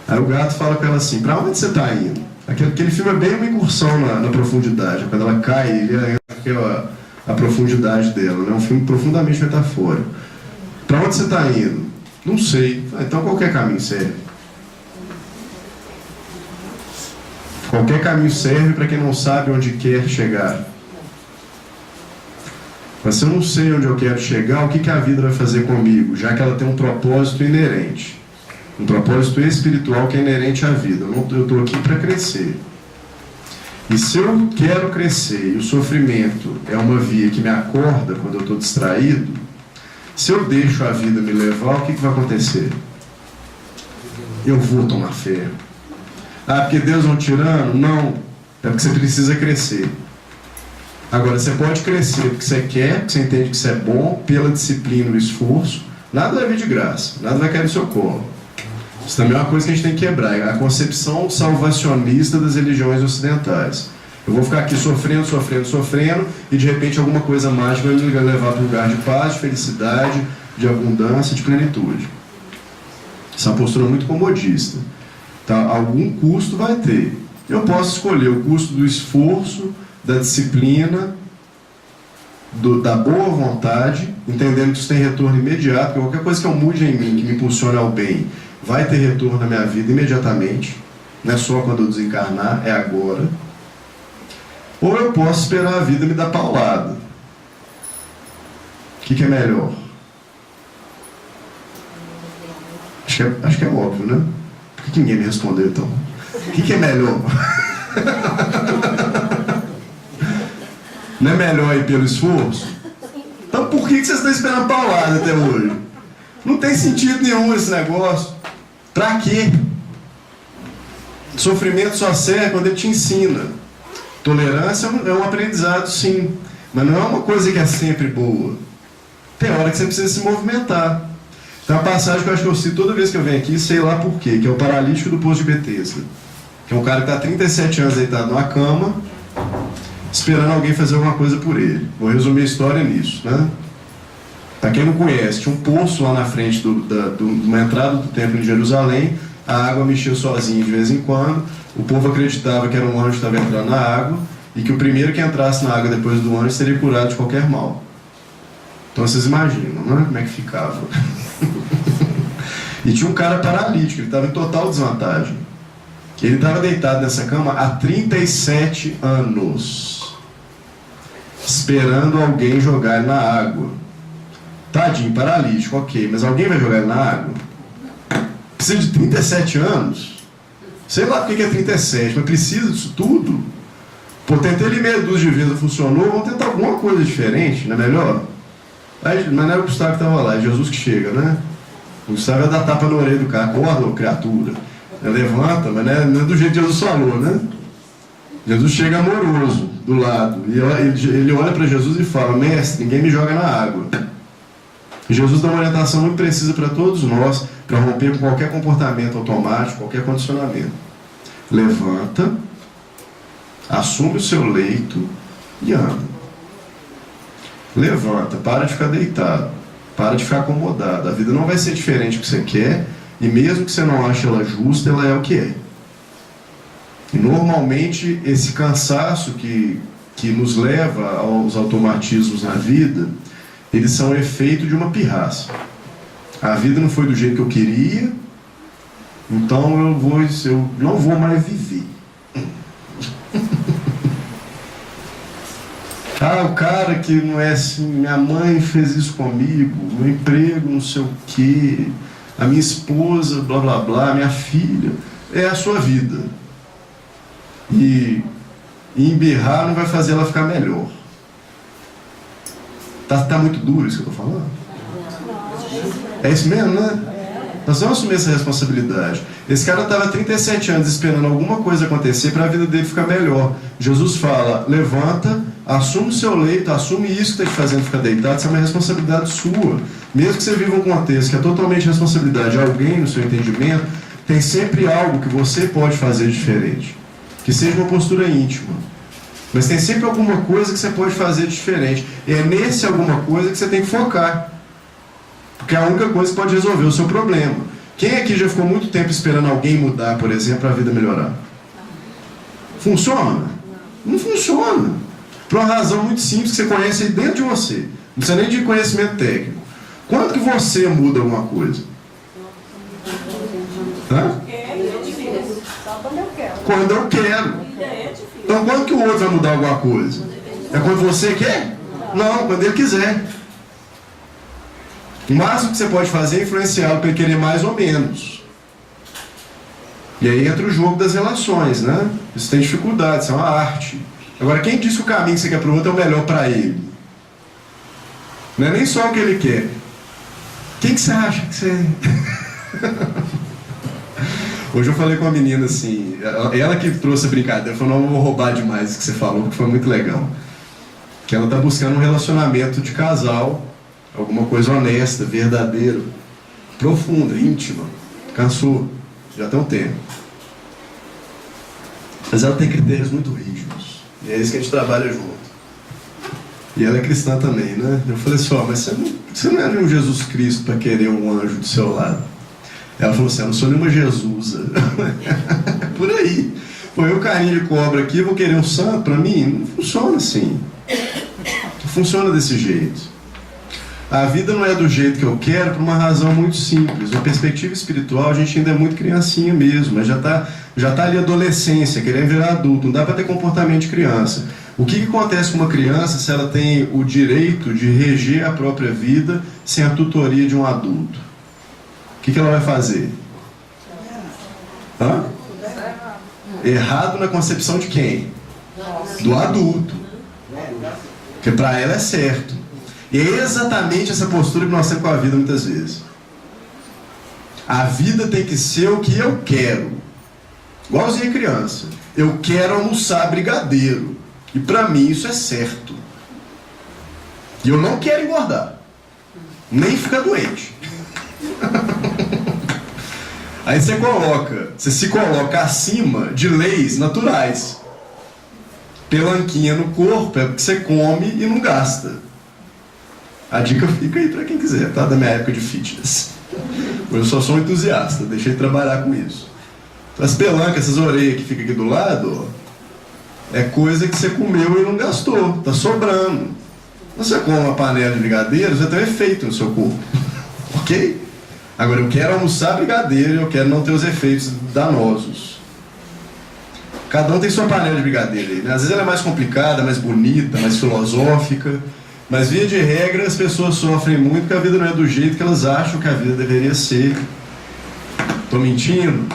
Aí o gato fala com ela assim, pra onde você está indo? Aquele filme é bem uma incursão na profundidade, quando ela cai, ele entra a profundidade dela, é um filme profundamente metafórico. Para onde você está indo? Não sei. Então qualquer caminho serve. Qualquer caminho serve para quem não sabe onde quer chegar. Mas se eu não sei onde eu quero chegar, o que a vida vai fazer comigo? Já que ela tem um propósito inerente. Um propósito espiritual que é inerente à vida. Eu estou aqui para crescer. E se eu quero crescer e o sofrimento é uma via que me acorda quando eu estou distraído, se eu deixo a vida me levar, o que vai acontecer? Eu vou tomar fé. Porque Deus é um tirano? Não. É porque você precisa crescer. Agora, você pode crescer porque você quer, porque você entende que isso é bom, pela disciplina e o esforço. Nada vai vir de graça, nada vai cair no seu colo. Isso também é uma coisa que a gente tem que quebrar, a concepção salvacionista das religiões ocidentais. Eu vou ficar aqui sofrendo, e de repente alguma coisa mágica vai me levar para um lugar de paz, de felicidade, de abundância, de plenitude. Essa é uma postura muito comodista. Tá? Algum custo vai ter. Eu posso escolher o custo do esforço, da disciplina, da boa vontade, entendendo que isso tem retorno imediato, que qualquer coisa que eu mude em mim, que me impulsione ao bem, vai ter retorno na minha vida imediatamente. Não é só quando eu desencarnar, é agora. Ou eu posso esperar a vida me dar paulada. O que é melhor? Acho que é óbvio, né? Por que ninguém me respondeu então? O que é melhor? Não é melhor ir pelo esforço? Então por que vocês estão esperando paulada até hoje? Não tem sentido nenhum esse negócio. Pra quê? Sofrimento só serve quando ele te ensina. Tolerância é um aprendizado, sim, mas não é uma coisa que é sempre boa. Tem hora que você precisa se movimentar. Tem uma passagem que eu acho que eu cito toda vez que eu venho aqui, sei lá por quê, que é o paralítico do Poço de Betesda. Que é um cara que está há 37 anos deitado numa cama, esperando alguém fazer alguma coisa por ele. Vou resumir a história nisso, né? Para quem não conhece, tinha um poço lá na frente de uma entrada do templo de Jerusalém, a água mexia sozinha de vez em quando, o povo acreditava que era um anjo que estava entrando na água, e que o primeiro que entrasse na água depois do anjo seria curado de qualquer mal. Então vocês imaginam, né? Como é que ficava. E tinha um cara paralítico, ele estava em total desvantagem. Ele estava deitado nessa cama há 37 anos, esperando alguém jogar ele na água. Tadinho, paralítico, ok, mas alguém vai jogar ele na água? Precisa de 37 anos? Sei lá porque é 37, mas precisa disso tudo? Pô, tentei ali meia dúzia de vezes, não funcionou, vamos tentar alguma coisa diferente, não é melhor? Aí, mas não era o Gustavo que estava lá, é Jesus que chega, né? O Gustavo ia dar tapa na orelha do cara, acorda, ô criatura. Ele levanta, mas não é do jeito que Jesus falou, né? Jesus chega amoroso do lado, e ele olha para Jesus e fala: mestre, ninguém me joga na água. E Jesus dá uma orientação muito precisa para todos nós, para romper com qualquer comportamento automático, qualquer condicionamento. Levanta, assume o seu leito e anda. Levanta, para de ficar deitado, para de ficar acomodado. A vida não vai ser diferente do que você quer, e mesmo que você não ache ela justa, ela é o que é. E normalmente esse cansaço que nos leva aos automatismos na vida, eles são efeito de uma pirraça. A vida não foi do jeito que eu queria, então eu não vou mais viver. Ah, o cara que não é assim, minha mãe fez isso comigo, meu emprego, não sei o quê, a minha esposa, blá blá blá, minha filha, é a sua vida. E emberrar não vai fazer ela ficar melhor. Tá muito duro isso que eu estou falando? É isso mesmo, né? Nós vamos assumir essa responsabilidade. Esse cara estava 37 anos esperando alguma coisa acontecer para a vida dele ficar melhor. Jesus fala: levanta, assume o seu leito, assume isso que está te fazendo ficar deitado, isso é uma responsabilidade sua. Mesmo que você viva um contexto que é totalmente responsabilidade de alguém no seu entendimento, tem sempre algo que você pode fazer diferente. Que seja uma postura íntima. Mas tem sempre alguma coisa que você pode fazer diferente. E é nesse alguma coisa que você tem que focar. Porque é a única coisa que pode resolver o seu problema. Quem aqui já ficou muito tempo esperando alguém mudar, por exemplo, para a vida melhorar? Funciona? Não funciona. Por uma razão muito simples que você conhece aí dentro de você. Não precisa nem de conhecimento técnico. Quando que você muda alguma coisa? Hã? Só quando eu quero. Quando eu quero. Então quando que o outro vai mudar alguma coisa? É quando você quer? Não, quando ele quiser. O máximo que você pode fazer é influenciá-lo para ele querer mais ou menos. E aí entra o jogo das relações, né? Isso tem dificuldade, isso é uma arte. Agora, quem diz que o caminho que você quer para o outro é o melhor para ele? Não é nem só o que ele quer. Quem que você acha que você... Hoje eu falei com uma menina assim, ela que trouxe a brincadeira, falou: não vou roubar demais o que você falou, porque foi muito legal. Que ela está buscando um relacionamento de casal, alguma coisa honesta, verdadeira, profunda, íntima. Cansou, já tem um tempo. Mas ela tem critérios muito rígidos, e é isso que a gente trabalha junto. E ela é cristã também, né? Eu falei assim: ó, mas você não é nenhum Jesus Cristo para querer um anjo do seu lado. Ela falou assim: eu não sou nenhuma Jesusa. Por aí. Pô, eu carinho de cobra aqui, vou querer um santo para mim? Não funciona assim. Não funciona desse jeito. A vida não é do jeito que eu quero por uma razão muito simples. Na perspectiva espiritual, a gente ainda é muito criancinha mesmo, mas já tá ali adolescência, querendo virar adulto. Não dá para ter comportamento de criança. O que acontece com uma criança se ela tem o direito de reger a própria vida sem a tutoria de um adulto? O que ela vai fazer? Hã? Errado na concepção de quem? Do adulto. Porque para ela é certo. E é exatamente essa postura que nós temos com a vida muitas vezes. A vida tem que ser o que eu quero. Igualzinho a criança. Eu quero almoçar brigadeiro. E para mim isso é certo. E eu não quero engordar. Nem ficar doente. Aí você se coloca acima de leis naturais. Pelanquinha no corpo é o que você come e não gasta. A dica fica aí para quem quiser, tá? Da minha época de fitness. Eu só sou um entusiasta, deixei de trabalhar com isso. As pelancas, essas orelhas que ficam aqui do lado, ó, é coisa que você comeu e não gastou, tá sobrando. Você come uma panela de brigadeiro, você tem um efeito no seu corpo. Ok? Agora, eu quero almoçar brigadeiro e eu quero não ter os efeitos danosos. Cada um tem sua panela de brigadeiro aí, né? Às vezes ela é mais complicada, mais bonita, mais filosófica. Mas, via de regra, as pessoas sofrem muito porque a vida não é do jeito que elas acham que a vida deveria ser. Estou mentindo?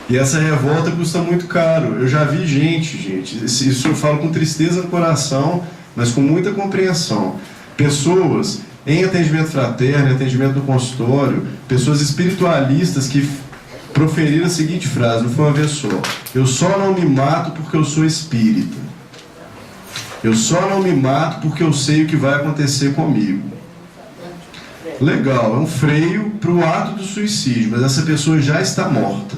E essa revolta custa muito caro. Eu já vi gente, isso eu falo com tristeza no coração, mas com muita compreensão. Pessoas em atendimento fraterno, em atendimento no consultório, pessoas espiritualistas que proferiram a seguinte frase, não foi uma vez só: eu só não me mato porque eu sou espírita. Eu só não me mato porque eu sei o que vai acontecer comigo. Legal, é um freio para o ato do suicídio, mas essa pessoa já está morta.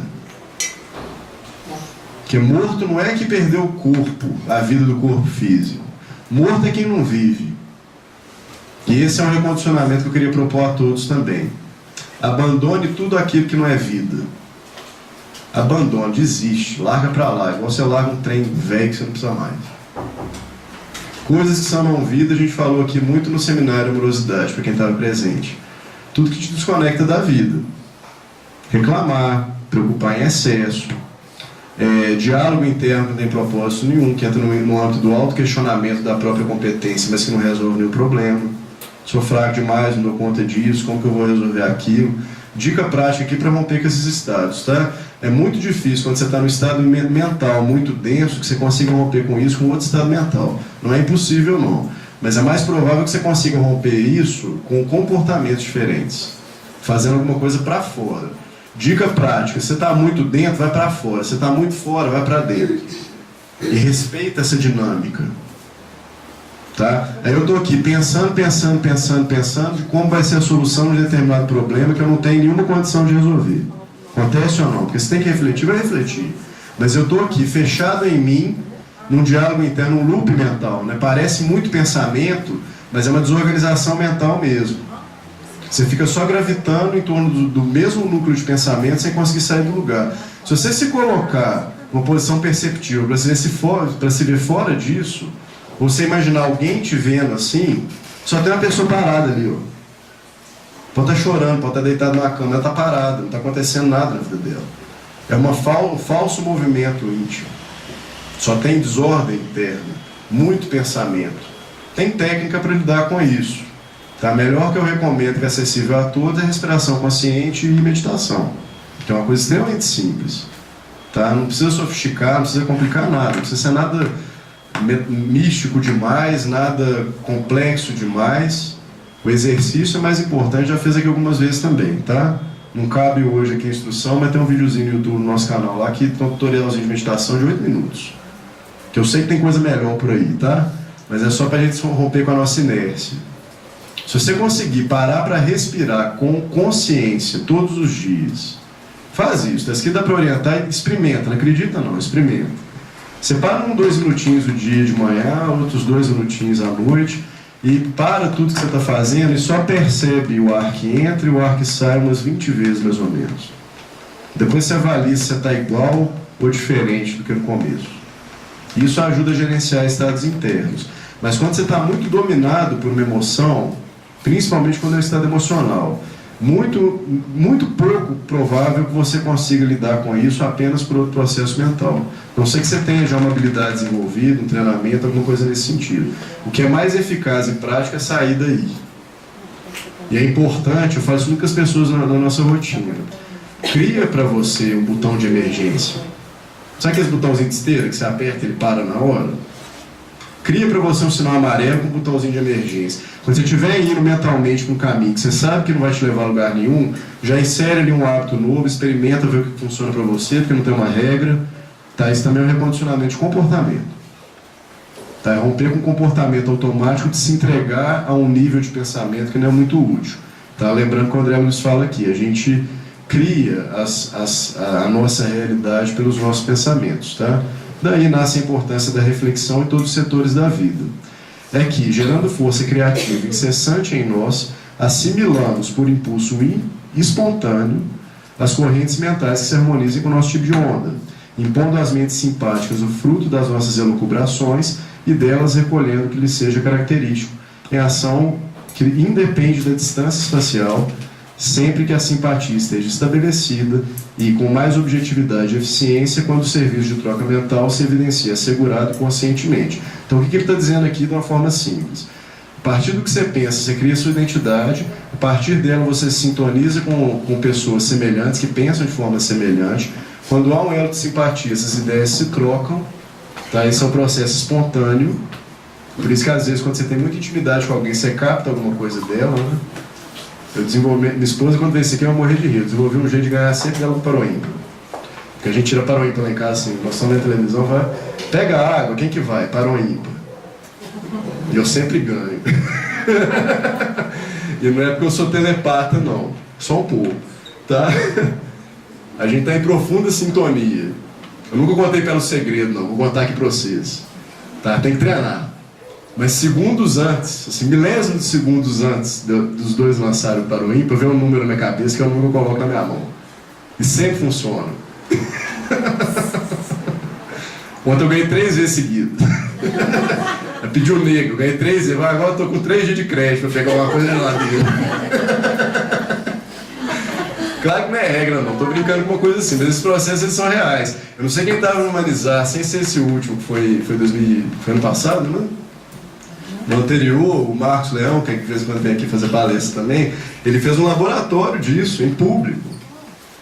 Porque morto não é que perdeu o corpo, a vida do corpo físico. Morto é quem não vive. E esse é um recondicionamento que eu queria propor a todos também. Abandone tudo aquilo que não é vida. Abandone, desiste, larga para lá. Igual você larga um trem velho que você não precisa mais. Coisas que são não vida, a gente falou aqui muito no seminário Amorosidade, para quem estava presente. Tudo que te desconecta da vida. Reclamar, preocupar em excesso, diálogo interno que não tem propósito nenhum, que entra no âmbito do autoquestionamento da própria competência, mas que não resolve nenhum problema. Sou fraco demais, não dou conta disso, como que eu vou resolver aquilo? Dica prática aqui para romper com esses estados, tá? É muito difícil quando você está no estado mental muito denso que você consiga romper com isso com outro estado mental. Não é impossível não, mas é mais provável que você consiga romper isso com comportamentos diferentes, fazendo alguma coisa para fora. Dica prática: você está muito dentro, vai para fora. Você está muito fora, vai para dentro. E respeita essa dinâmica. Tá? Aí eu estou aqui pensando de como vai ser a solução de determinado problema que eu não tenho nenhuma condição de resolver. Acontece ou não? Porque você tem que refletir, vai refletir. Mas eu estou aqui fechado em mim, num diálogo interno, num loop mental. Né? Parece muito pensamento, mas é uma desorganização mental mesmo. Você fica só gravitando em torno do mesmo núcleo de pensamento sem conseguir sair do lugar. Se você se colocar numa posição perceptiva para se ver fora disso, ou você imaginar alguém te vendo assim, só tem uma pessoa parada ali, ó. Pode estar chorando, pode estar deitado na cama, ela está parada, não está acontecendo nada na vida dela. É um falso movimento íntimo. Só tem desordem interna, muito pensamento. Tem técnica para lidar com isso. Tá? A melhor que eu recomendo, que é acessível a todos, é a respiração consciente e meditação. Que é uma coisa extremamente simples. Tá? Não precisa sofisticar, não precisa complicar nada, não precisa ser nada místico demais, nada complexo demais. O exercício é mais importante, já fiz aqui algumas vezes também, tá? Não cabe hoje aqui a instrução, mas tem um videozinho no YouTube no nosso canal lá que tem um tutorialzinho de meditação de 8 minutos. Que eu sei que tem coisa melhor por aí, tá? Mas é só pra gente romper com a nossa inércia. Se você conseguir parar para respirar com consciência todos os dias, faz isso. Tá escrito, dá para orientar e experimenta. Não acredita não, experimenta. Separa 2 minutinhos do dia de manhã, outros 2 minutinhos à noite, e para tudo que você está fazendo e só percebe o ar que entra e o ar que sai umas 20 vezes mais ou menos. Depois você avalia se você está igual ou diferente do que no começo. Isso ajuda a gerenciar estados internos. Mas quando você está muito dominado por uma emoção, principalmente quando é um estado emocional, muito pouco provável que você consiga lidar com isso apenas por outro processo mental. A não ser que você tenha já uma habilidade desenvolvida, um treinamento, alguma coisa nesse sentido. O que é mais eficaz e prático é sair daí. E é importante, eu faço isso com muitas pessoas na nossa rotina. Cria para você um botão de emergência. Sabe aquele botãozinho de esteira que você aperta e ele para na hora? Cria para você um sinal amarelo com um botãozinho de emergência. Quando você estiver indo mentalmente para um caminho que você sabe que não vai te levar a lugar nenhum, já insere ali um hábito novo, experimenta ver o que funciona para você, porque não tem uma regra. Tá? Isso também é um recondicionamento de comportamento. Tá? É romper com o comportamento automático de se entregar a um nível de pensamento que não é muito útil. Tá? Lembrando que o André nos fala aqui, a gente cria a nossa realidade pelos nossos pensamentos. Tá? Daí nasce a importância da reflexão em todos os setores da vida. É que, gerando força criativa incessante em nós, assimilamos por impulso espontâneo as correntes mentais que se harmonizem com o nosso tipo de onda, impondo às mentes simpáticas o fruto das nossas elucubrações e delas recolhendo o que lhes seja característico, em ação que independe da distância espacial, sempre que a simpatia esteja estabelecida e com mais objetividade e eficiência quando o serviço de troca mental se evidencia assegurado conscientemente. Então o que ele está dizendo aqui de uma forma simples? A partir do que você pensa, você cria sua identidade, a partir dela você se sintoniza com pessoas semelhantes, que pensam de forma semelhante, Quando há um elo de simpatia, essas ideias se trocam, tá? Esse é um processo espontâneo. Por isso que às vezes quando você tem muita intimidade com alguém, você capta alguma coisa dela, né? Eu desenvolvi, minha esposa quando veio isso aqui eu ia morrer de rir, eu desenvolvi um jeito de ganhar sempre dela no Paro Ímpar. Porque a gente tira Paro Ímpar lá em casa assim, nós estamos na televisão, vai, pega a água, quem que vai? Paro Ímpar. E eu sempre ganho. E não é porque eu sou telepata não, só um pouco, tá? A gente está em profunda sintonia. Eu nunca contei pelo segredo não, vou contar aqui para vocês, tá? Tem que treinar. Mas segundos antes, assim, milésimos de segundos antes dos dois lançarem para o ímpar, vem um número na minha cabeça que é o número que eu coloco na minha mão. E sempre funciona. Ontem eu ganhei 3 vezes seguidas. Eu pedi o negro, eu ganhei 3 vezes. Agora eu estou com 3 dias de crédito para pegar alguma coisa na geladeira. Claro que não é regra não, estou brincando com uma coisa assim, mas esses processos eles são reais. Eu não sei quem estava no Humanizar, sem ser esse último, que foi ano passado, né? No anterior, o Marcos Leão, que de vez em quando vem aqui fazer palestra também, ele fez um laboratório disso, em público.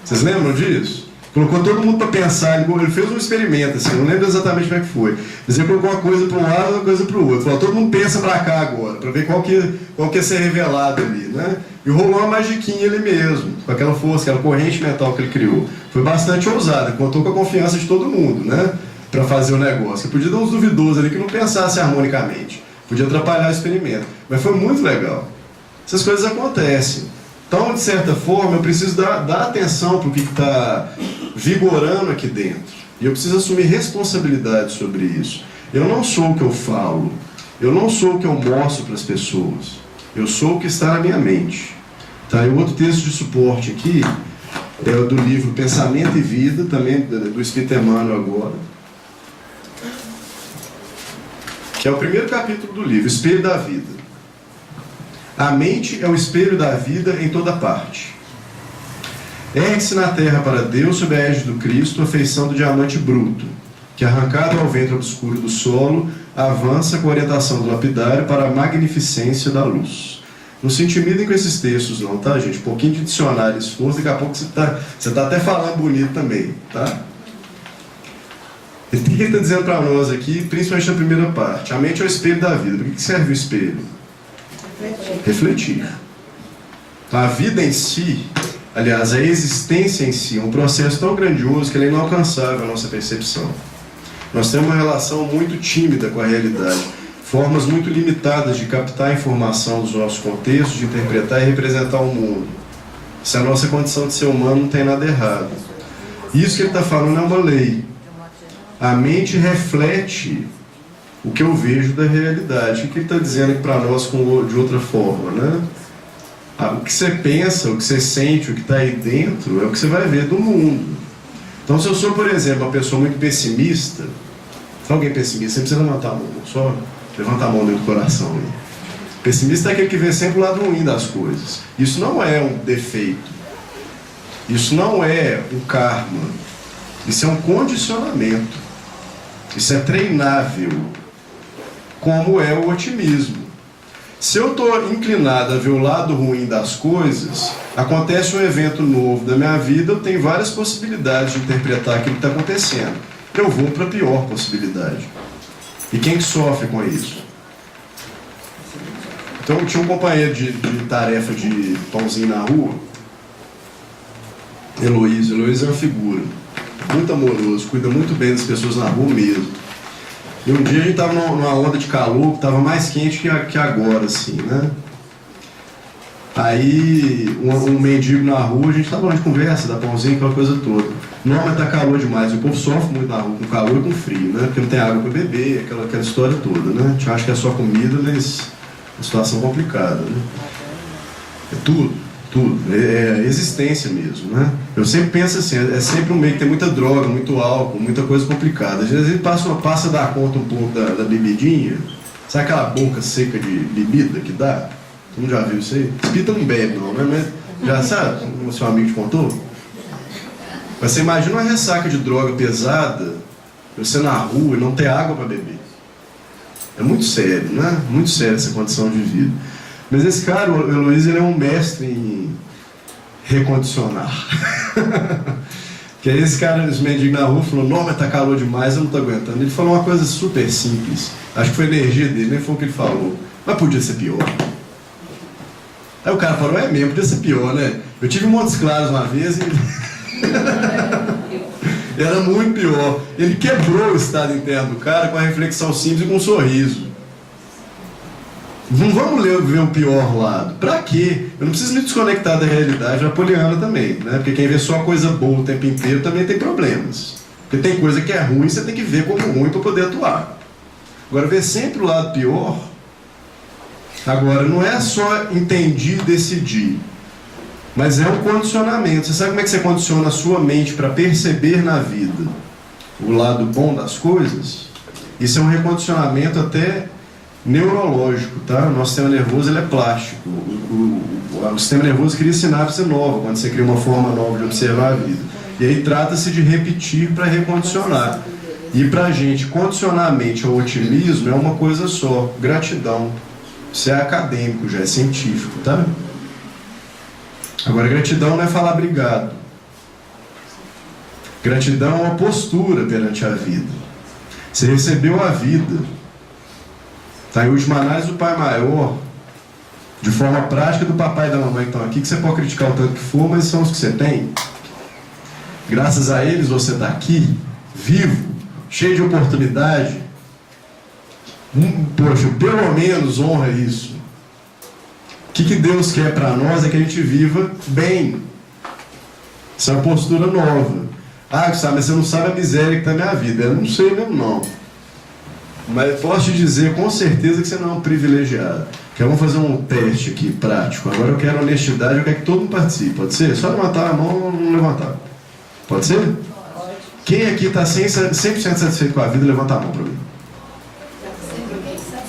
Vocês lembram disso? Colocou todo mundo para pensar, ele fez um experimento, assim, não lembro exatamente como é que foi. Mas ele colocou uma coisa para um lado e uma coisa para o outro. Falou, todo mundo pensa para cá agora, para ver qual que ia ser revelado ali, né? E rolou uma magiquinha ali mesmo, com aquela força, aquela corrente mental que ele criou. Foi bastante ousado, contou com a confiança de todo mundo, né? Para fazer o negócio. Podia dar uns duvidosos ali que não pensasse harmonicamente. Podia atrapalhar o experimento, mas foi muito legal. Essas coisas acontecem. Então, de certa forma, eu preciso dar atenção para o que está vigorando aqui dentro. E eu preciso assumir responsabilidade sobre isso. Eu não sou o que eu falo. Eu não sou o que eu mostro para as pessoas. Eu sou o que está na minha mente. Tá? E o outro texto de suporte aqui é o do livro Pensamento e Vida, também do Espírito Emmanuel agora. Que é o primeiro capítulo do livro, Espelho da Vida. A mente é o espelho da vida em toda parte. Ergue-se na terra para Deus sob a égide do Cristo a feição do diamante bruto, que arrancado ao ventre obscuro do solo, avança com a orientação do lapidário para a magnificência da luz. Não se intimidem com esses textos não, tá, gente? Um pouquinho de dicionário, esforço, daqui a pouco você tá até falando bonito também, tá? O que ele está dizendo para nós aqui, principalmente na primeira parte? A mente é o espelho da vida. Para que serve o espelho? Refletir. A vida em si, aliás, a existência em si, é um processo tão grandioso que ele é inalcançável à nossa percepção. Nós temos uma relação muito tímida com a realidade, formas muito limitadas de captar a informação dos nossos contextos, de interpretar e representar o mundo. Se a nossa condição de ser humano não tem nada errado. Isso que ele está falando é uma lei. A mente reflete o que eu vejo da realidade. O que ele está dizendo aqui para nós de outra forma, né? O que você pensa, o que você sente, o que está aí dentro é o que você vai ver do mundo. Então, se eu sou, por exemplo, uma pessoa muito pessimista, se alguém pessimista, você precisa levantar a mão, só levanta a mão dentro do coração aí. Pessimista é aquele que vê sempre o lado ruim das coisas. Isso não é um defeito. Isso não é um karma. Isso é um condicionamento. Isso é treinável, como é o otimismo. Se eu estou inclinado a ver o lado ruim das coisas, acontece um evento novo da minha vida, eu tenho várias possibilidades de interpretar aquilo que está acontecendo. Eu vou para a pior possibilidade. E quem que sofre com isso? Então, eu tinha um companheiro de tarefa de pãozinho na rua, Heloísio. Heloísio é uma figura muito amoroso, cuida muito bem das pessoas na rua mesmo. E um dia a gente estava numa onda de calor, que estava mais quente que agora, assim, né? Aí, um mendigo na rua, a gente estava falando de conversa, da pãozinho, aquela coisa toda. Não, mas tá calor demais. O povo sofre muito na rua, com calor e com frio, né? Porque não tem água para beber, aquela história toda, né? A gente acha que é só comida, mas é uma situação complicada, né? É tudo. É existência mesmo, né? Eu sempre penso assim, é sempre um meio que tem muita droga, muito álcool, muita coisa complicada. Às vezes a gente passa a dar conta um pouco da bebidinha. Sabe aquela boca seca de bebida que dá? Todo mundo já viu isso aí? Espírita não bebe não, né? Mas já sabe, como o seu amigo te contou? Mas você imagina uma ressaca de droga pesada, você na rua e não ter água para beber. É muito sério, né? Muito sério essa condição de vida. Mas esse cara, o Heloísio, ele é um mestre em recondicionar. Que aí esse cara, esse mendigo na rua, falou: não, mas tá calor demais, eu não tô aguentando. Ele falou uma coisa super simples. Acho que foi a energia dele, nem foi o que ele falou. Mas podia ser pior. Aí o cara falou: é mesmo, podia ser pior, né? Eu tive Montes Claros uma vez e... era muito pior. Ele quebrou o estado interno do cara com a reflexão simples e com um sorriso. Não vamos ver o pior lado. Pra quê? Eu não preciso me desconectar da realidade napoleana também, né? Porque quem vê só coisa boa o tempo inteiro também tem problemas. Porque tem coisa que é ruim, você tem que ver como ruim para poder atuar. Agora, ver sempre o lado pior. Agora, não é só entender e decidir, mas é um condicionamento. Você sabe como é que você condiciona a sua mente para perceber na vida o lado bom das coisas? Isso é um recondicionamento até neurológico, tá? O nosso sistema nervoso, ele é plástico. O sistema nervoso cria sinapse nova quando você cria uma forma nova de observar a vida. E aí trata-se de repetir para recondicionar. E para a gente, condicionar a mente ao otimismo é uma coisa só: gratidão. Isso é acadêmico, já é científico, tá? Agora, gratidão não é falar obrigado. Gratidão é uma postura perante a vida. Você recebeu a vida. Tá, em última análise, o pai maior, de forma prática, do papai e da mamãe que estão aqui, que você pode criticar o tanto que for, mas são os que você tem. Graças a eles você está aqui, vivo, cheio de oportunidade. Poxa, pelo menos honra isso. O que Deus quer para nós é que a gente viva bem. Isso é uma postura nova. Ah, sabe, mas você não sabe a miséria que está na minha vida. Eu não sei mesmo, não. Mas posso te dizer com certeza que você não é um privilegiado. Vamos fazer um teste aqui, prático. Agora eu quero honestidade, eu quero que todo mundo participe. Pode ser? Só levantar a mão ou não levantar. Pode ser? Pode. Quem aqui está 100% satisfeito com a vida, levanta a mão para mim.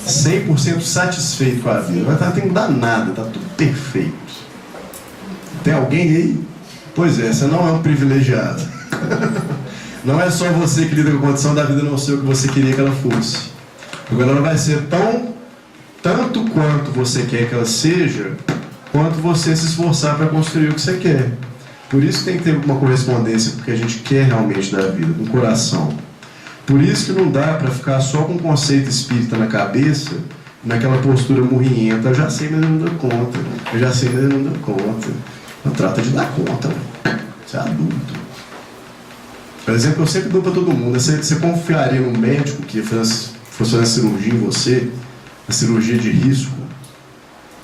100% satisfeito com a vida. Não tem que mudar nada, está tudo perfeito. Tem alguém aí? Pois é, você não é um privilegiado. Não é só você que lida com a condição da vida não ser o que você queria que ela fosse. Agora ela vai ser tanto quanto você quer que ela seja, quanto você se esforçar para construir o que você quer. Por isso tem que ter uma correspondência, porque a gente quer realmente da vida, com o coração. Por isso que não dá para ficar só com o conceito espírita na cabeça, naquela postura murrinhenta. Eu já sei, mas eu não dou conta. Eu já sei, mas eu não dou conta. Não trata de dar conta. Você é adulto. Por exemplo, eu sempre dou para todo mundo. Você confiaria num médico que fosse fazer uma cirurgia em você, uma cirurgia de risco?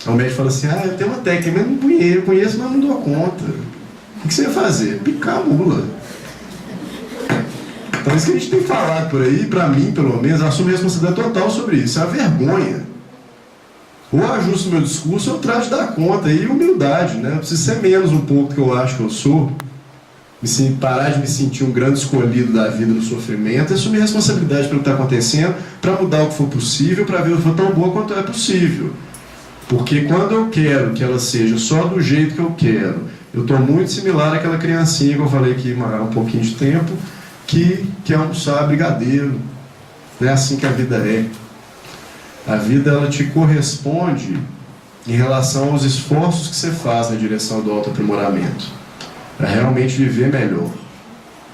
Aí o médico fala assim: eu tenho uma técnica, mas eu conheço, mas não dou conta. O que você ia fazer? Picar a mula. Então isso que a gente tem falado por aí, para mim pelo menos, eu assumo responsabilidade total sobre isso. É uma vergonha. Ou eu ajusto meu discurso, ou eu trato de dar conta. E humildade, né? Eu preciso ser menos um pouco do que eu acho que eu sou. Parar de me sentir um grande escolhido da vida no sofrimento e assumir responsabilidade pelo que está acontecendo, para mudar o que for possível, para ver o que for tão boa quanto é possível. Porque quando eu quero que ela seja só do jeito que eu quero, eu estou muito similar àquela criancinha que eu falei aqui há um pouquinho de tempo, que quer almoçar brigadeiro. Não é assim que a vida é. A vida, ela te corresponde em relação aos esforços que você faz na direção do autoaprimoramento, para realmente viver melhor.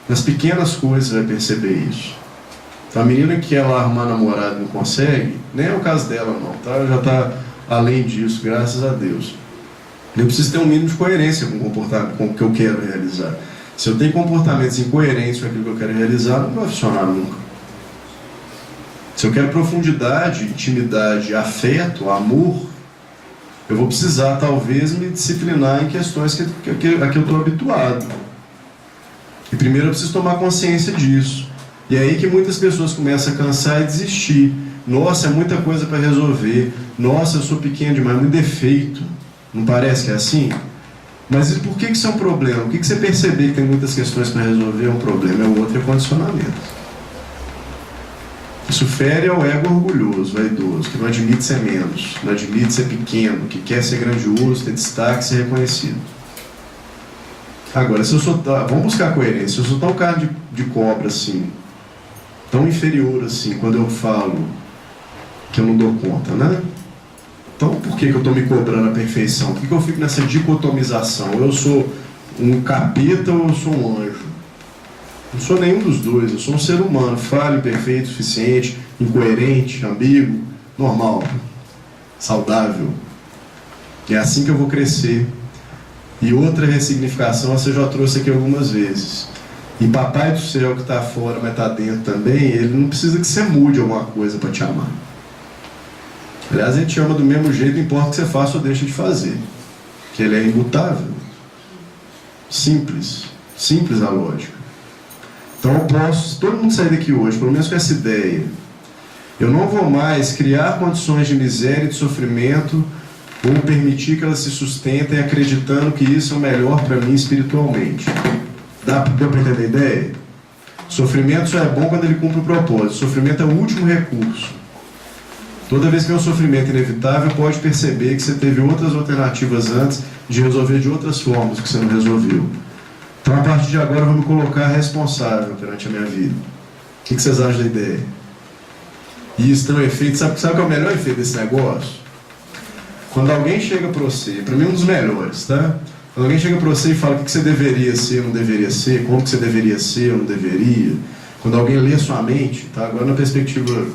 Nas pequenas coisas você vai perceber isso. A menina que quer lá arrumar namorado e não consegue, nem é o caso dela não, tá? Ela já está além disso, graças a Deus. Eu preciso ter um mínimo de coerência com o comportamento, com o que eu quero realizar. Se eu tenho comportamentos incoerentes com aquilo que eu quero realizar, não vai funcionar nunca. Se eu quero profundidade, intimidade, afeto, amor, eu vou precisar, talvez, me disciplinar em questões que eu estou habituado. E primeiro eu preciso tomar consciência disso. E é aí que muitas pessoas começam a cansar e desistir. Nossa, é muita coisa para resolver. Nossa, eu sou pequeno demais, muito defeito. Não parece que é assim? Mas por que isso é um problema? O que você perceber que tem muitas questões para resolver é um problema, é o outro é condicionamento. Isso fere ao ego orgulhoso, vaidoso, que não admite ser menos, não admite ser pequeno, que quer ser grandioso, ter destaque, ser reconhecido. Agora, se eu sou vamos buscar coerência. Se eu sou tão carne de cobra assim, tão inferior assim, quando eu falo que eu não dou conta, né? Então, por que eu estou me cobrando a perfeição? Por que eu fico nessa dicotomização? Ou eu sou um capeta ou eu sou um anjo? Não sou nenhum dos dois, eu sou um ser humano, falho, imperfeito, suficiente, incoerente, ambíguo, normal, saudável. É assim que eu vou crescer. E outra ressignificação, você já trouxe aqui algumas vezes. E Papai do Céu que está fora, mas está dentro também, ele não precisa que você mude alguma coisa para te amar. Aliás, ele te ama do mesmo jeito, não importa o que você faça ou deixe de fazer. Que ele é imutável. Simples. Simples a lógica. Então eu posso, se todo mundo sair daqui hoje, pelo menos com essa ideia, eu não vou mais criar condições de miséria e de sofrimento ou permitir que elas se sustentem acreditando que isso é o melhor para mim espiritualmente. Deu para entender a ideia? Sofrimento só é bom quando ele cumpre o propósito. Sofrimento é o último recurso. Toda vez que é um sofrimento inevitável, pode perceber que você teve outras alternativas antes de resolver de outras formas que você não resolveu. Então, a partir de agora, eu vou me colocar responsável perante a minha vida. O que vocês acham da ideia? E isso tem um efeito, sabe qual é o melhor efeito desse negócio? Quando alguém chega para você, para mim um dos melhores, tá? Quando alguém chega para você e fala o que você deveria ser, não deveria ser, como que você deveria ser, não deveria. Quando alguém lê sua mente, tá? Agora na perspectiva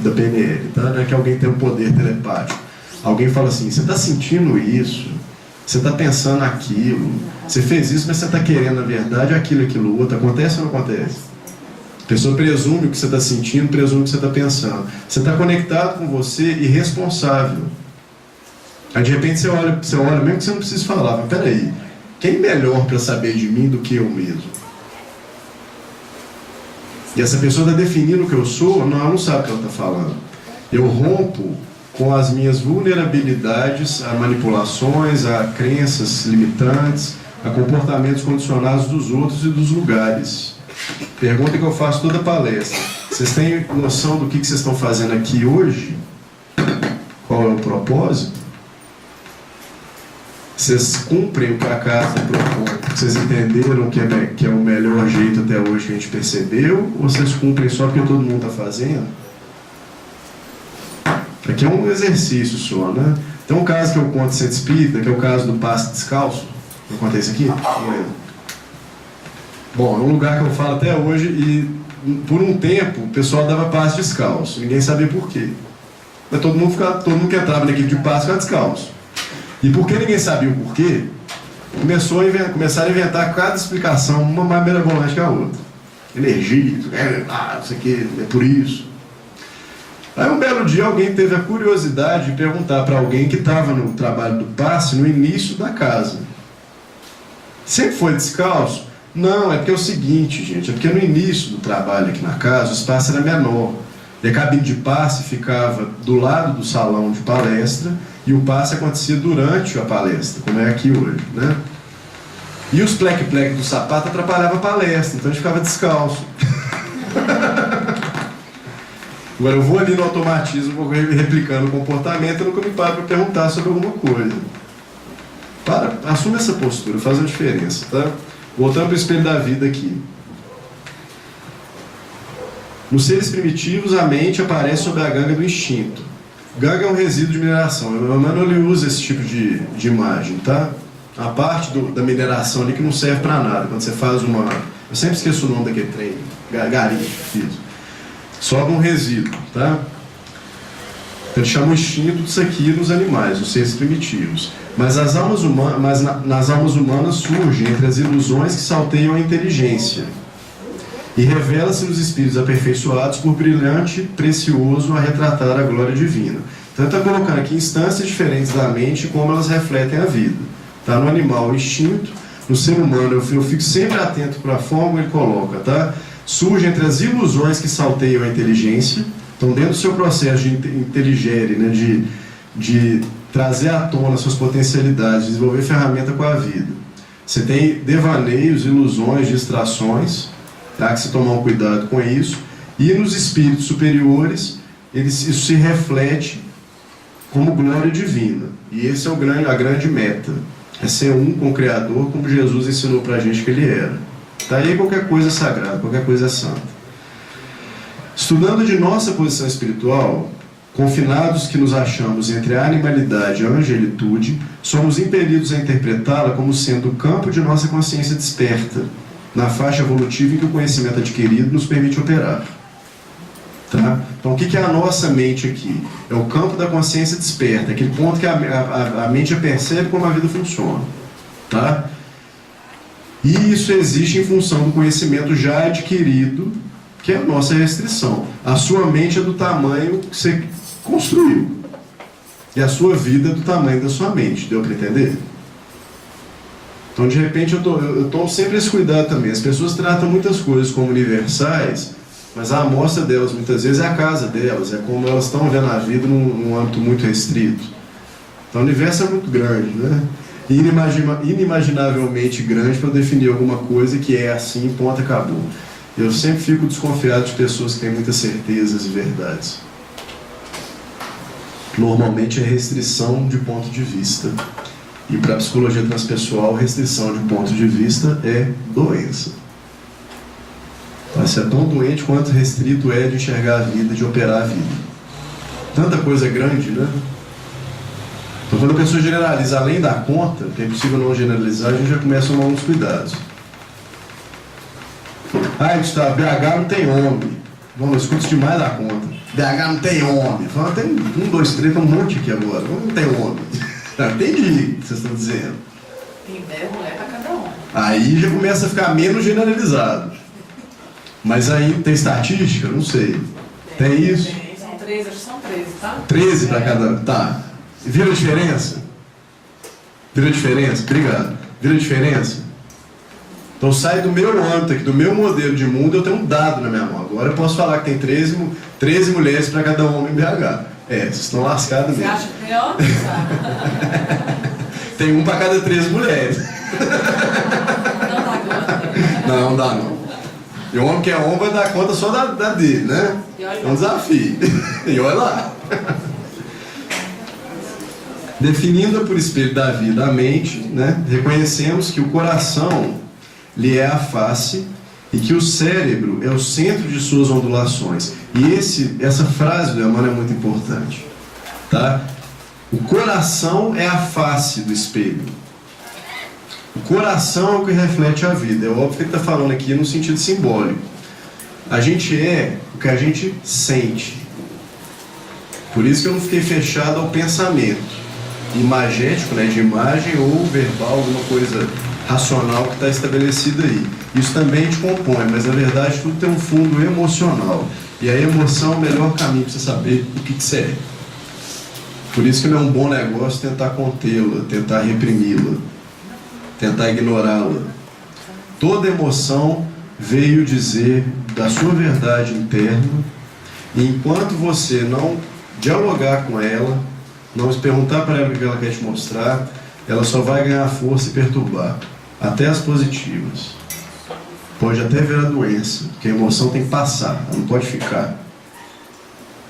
da PNL, tá? Não é que alguém tem um poder telepático. Alguém fala assim, você está sentindo isso? Você está pensando aquilo? Você fez isso, mas você está querendo, na verdade, aquilo outro. Acontece ou não acontece? A pessoa presume o que você está sentindo, presume o que você está pensando. Você está conectado com você e responsável. Aí de repente você olha mesmo que você não precisa falar, mas peraí, quem melhor para saber de mim do que eu mesmo? E essa pessoa está definindo o que eu sou, não, ela não sabe o que ela está falando. Eu rompo com as minhas vulnerabilidades a manipulações, a crenças limitantes, a comportamentos condicionados dos outros e dos lugares. Pergunta que eu faço toda palestra. Vocês têm noção do que vocês estão fazendo aqui hoje? Qual é o propósito? Vocês cumprem o que a casa propõe? Vocês entenderam que é o melhor jeito até hoje que a gente percebeu? Ou vocês cumprem só porque todo mundo está fazendo? Aqui é um exercício só, né? Tem um caso que eu conto em Centro Espírita, que é o caso do passe descalço. Eu contei isso aqui? Não lembro. Bom, é um lugar que eu falo até hoje e por um tempo o pessoal dava passe descalço. Ninguém sabia por quê. Mas todo mundo que entrava na equipe de passe ficava descalço. E porque ninguém sabia o porquê, começaram a inventar cada explicação, uma mais mirabolante que a outra. Energia, não sei o que, é por isso. Aí um belo dia alguém teve a curiosidade de perguntar para alguém que estava no trabalho do passe no início da casa. Sempre foi descalço? Não, é porque é o seguinte, gente, é porque no início do trabalho aqui na casa o espaço era menor. E a cabine de passe ficava do lado do salão de palestra e o passe acontecia durante a palestra, como é aqui hoje, né? E os pleque-pleque do sapato atrapalhavam a palestra, então a gente ficava descalço. Agora eu vou ali no automatismo, vou replicando o comportamento, eu nunca me paro para perguntar sobre alguma coisa. Assume essa postura, faz uma diferença, tá? Voltando para o espelho da vida aqui. Nos seres primitivos, a mente aparece sob a ganga do instinto. Ganga é um resíduo de mineração. O Emmanuel ele usa esse tipo de imagem, tá? A parte da mineração ali que não serve para nada. Quando você faz uma... Eu sempre esqueço o nome daquele trem. Garimpo, fiz. Sobe um resíduo, tá? Ele chama o instinto disso aqui nos animais, nos seres primitivos. Mas nas almas humanas surgem entre as ilusões que salteiam a inteligência. E revela-se nos espíritos aperfeiçoados por brilhante, precioso a retratar a glória divina. Então está colocando aqui instâncias diferentes da mente e como elas refletem a vida. Tá? No animal, o instinto. No ser humano, eu fico sempre atento para a forma que ele coloca. Tá? Surge entre as ilusões que salteiam a inteligência. Então, dentro do seu processo de inteligere, né, de trazer à tona suas potencialidades, desenvolver ferramenta com a vida. Você tem devaneios, ilusões, distrações, tá? Que você tomar um cuidado com isso. E nos espíritos superiores, isso se reflete como glória divina. E esse é a grande meta. É ser um com o Criador, como Jesus ensinou pra gente que ele era. Tá aí qualquer coisa é sagrada, qualquer coisa é santa. Estudando de nossa posição espiritual, confinados que nos achamos entre a animalidade e a angelitude, somos impelidos a interpretá-la como sendo o campo de nossa consciência desperta, na faixa evolutiva em que o conhecimento adquirido nos permite operar. Tá? Então, o que é a nossa mente aqui? É o campo da consciência desperta, aquele ponto que a mente percebe como a vida funciona. Tá? E isso existe em função do conhecimento já adquirido, que é a nossa restrição. A sua mente é do tamanho que você construiu. E a sua vida é do tamanho da sua mente. Deu para entender? Então, de repente, eu tomo sempre esse cuidado também. As pessoas tratam muitas coisas como universais, mas a amostra delas, muitas vezes, é a casa delas. É como elas estão vendo a vida num âmbito muito restrito. Então, o universo é muito grande, né? E inimaginavelmente grande para definir alguma coisa que é assim, ponto, acabou. Eu sempre fico desconfiado de pessoas que têm muitas certezas e verdades. Normalmente é restrição de ponto de vista. E para a psicologia transpessoal, restrição de ponto de vista é doença. Você é tão doente quanto restrito é de enxergar a vida, de operar a vida. Tanta coisa grande, né? Então, quando a pessoa generaliza além da conta, que é impossível não generalizar, a gente já começa a tomar uns cuidados. Gustavo, BH não tem homem. Vamos, eu escuto demais da conta. BH não tem homem. Fala, tem 1, 2, 3, tem um monte aqui agora. Não tem homem. Entendi o que vocês estão dizendo. Tem 10 mulheres para cada um. Aí já começa a ficar menos generalizado. Mas aí tem estatística? Não sei. Tem isso? Tem, são 13, acho que são 13, tá? 13 para cada um. Tá. Vira a diferença? Vira a diferença? Obrigado. Vira a diferença? Então sai do meu âmbito aqui, do meu modelo de mundo, eu tenho um dado na minha mão. Agora eu posso falar que tem 13 mulheres para cada homem em BH. Vocês estão lascados mesmo. Você acha que tem outro? Tem um para cada 13 mulheres. Não dá conta. Não dá não. E o homem que é homem vai dar conta só da dele, né? É um desafio. E olha lá. Definindo por espelho da vida a mente, né, reconhecemos que o coração lhe é a face e que o cérebro é o centro de suas ondulações. E essa frase do Emmanuel é muito importante. Tá? O coração é a face do espelho. O coração é o que reflete a vida. É óbvio que ele está falando aqui no sentido simbólico. A gente é o que a gente sente. Por isso que eu não fiquei fechado ao pensamento imagético, né, de imagem ou verbal, alguma coisa racional que está estabelecida aí. Isso também te compõe, mas na verdade tudo tem um fundo emocional. E a emoção é o melhor caminho para você saber o que você é. Por isso que não é um bom negócio tentar contê-la, tentar reprimi-la, tentar ignorá-la. Toda emoção veio dizer da sua verdade interna, e enquanto você não dialogar com ela, não se perguntar para ela o que ela quer te mostrar, ela só vai ganhar força e perturbar. Até as positivas. Pode até ver a doença, porque a emoção tem que passar, ela não pode ficar.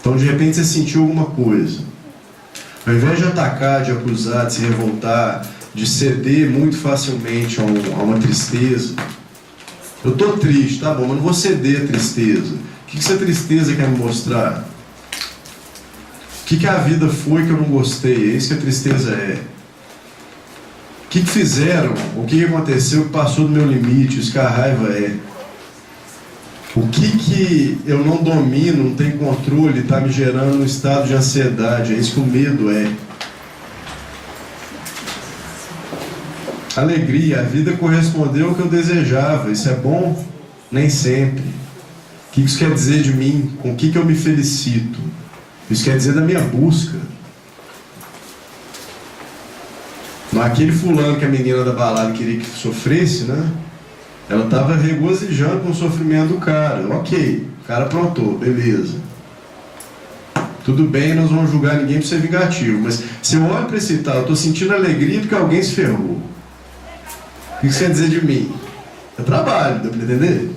Então, de repente, você sentiu alguma coisa. Ao invés de atacar, de acusar, de se revoltar, de ceder muito facilmente a uma tristeza. Eu estou triste, tá bom, mas não vou ceder a tristeza. O que essa tristeza quer me mostrar? O que a vida foi que eu não gostei? É isso que a tristeza é. O que fizeram? O que aconteceu que passou do meu limite? Isso que a raiva é. O que eu não domino, não tenho controle, está me gerando um estado de ansiedade? É isso que o medo é. Alegria, a vida correspondeu ao que eu desejava. Isso é bom? Nem sempre. O que isso quer dizer de mim? Com o que eu me felicito? Isso quer dizer da minha busca. Não é aquele fulano que a menina da balada queria que sofresse, né? Ela estava regozijando com o sofrimento do cara. Ok, o cara aprontou, beleza. Tudo bem, nós vamos julgar ninguém por ser vingativo. Mas se eu olho para esse tal, eu estou sentindo alegria porque alguém se ferrou. O que isso quer dizer de mim? É trabalho, dá para entender?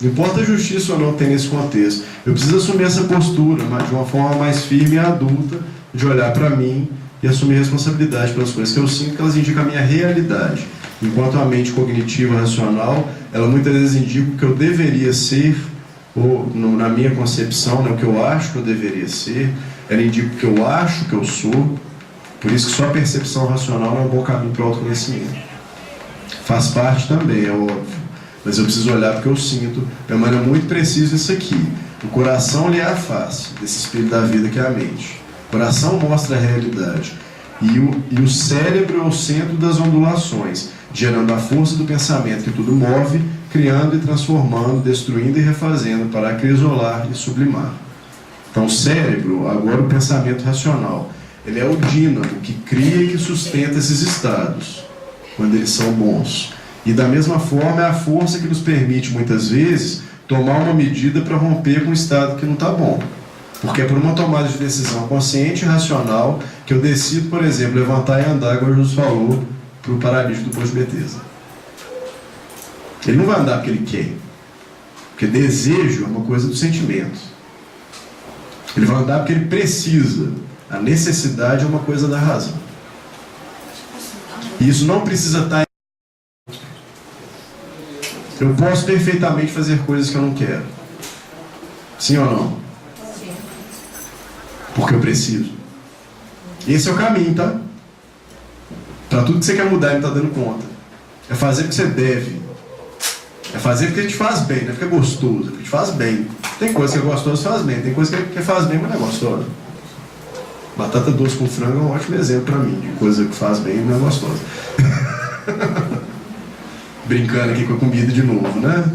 Não importa a justiça ou não tem nesse contexto. Eu preciso assumir essa postura, mas de uma forma mais firme e adulta, de olhar para mim e assumir responsabilidade pelas coisas que eu sinto, que elas indicam a minha realidade. Enquanto a mente cognitiva, racional, ela muitas vezes indica o que eu deveria ser, ou na minha concepção, né, o que eu acho que eu deveria ser, ela indica o que eu acho que eu sou. Por isso que só a percepção racional não é um bom caminho para o autoconhecimento. Faz parte também, é óbvio. mas eu preciso olhar porque eu sinto. Emmanuel é muito preciso nisso aqui. O coração lhe é a face desse espelho da vida que é a mente. O coração mostra a realidade. E o cérebro é o centro das ondulações, gerando a força do pensamento que tudo move, criando e transformando, destruindo e refazendo para acrisolar e sublimar. Então o cérebro, agora o pensamento racional, ele é o dínamo que cria e que sustenta esses estados, quando eles são bons. E da mesma forma é a força que nos permite, muitas vezes, tomar uma medida para romper com um estado que não está bom. Porque é por uma tomada de decisão consciente e racional que eu decido, por exemplo, levantar e andar, como o Jesus falou, para o paralítico do posto de Betesda. Ele não vai andar porque ele quer. Porque desejo é uma coisa do sentimento. Ele vai andar porque ele precisa. A necessidade é uma coisa da razão. E isso não precisa estar. Eu posso perfeitamente fazer coisas que eu não quero. Sim ou não? Sim. Porque eu preciso. Esse é o caminho, tá? Para tudo que você quer mudar, ele não está dando conta. É fazer porque você deve. É fazer porque te faz bem, não é porque é gostoso, é porque te faz bem. Tem coisa que é gostosa, faz bem. Tem coisa que faz bem, mas não é gostosa. Batata doce com frango é um ótimo exemplo para mim, de coisa que faz bem e não é gostosa. Brincando aqui com a comida de novo, né?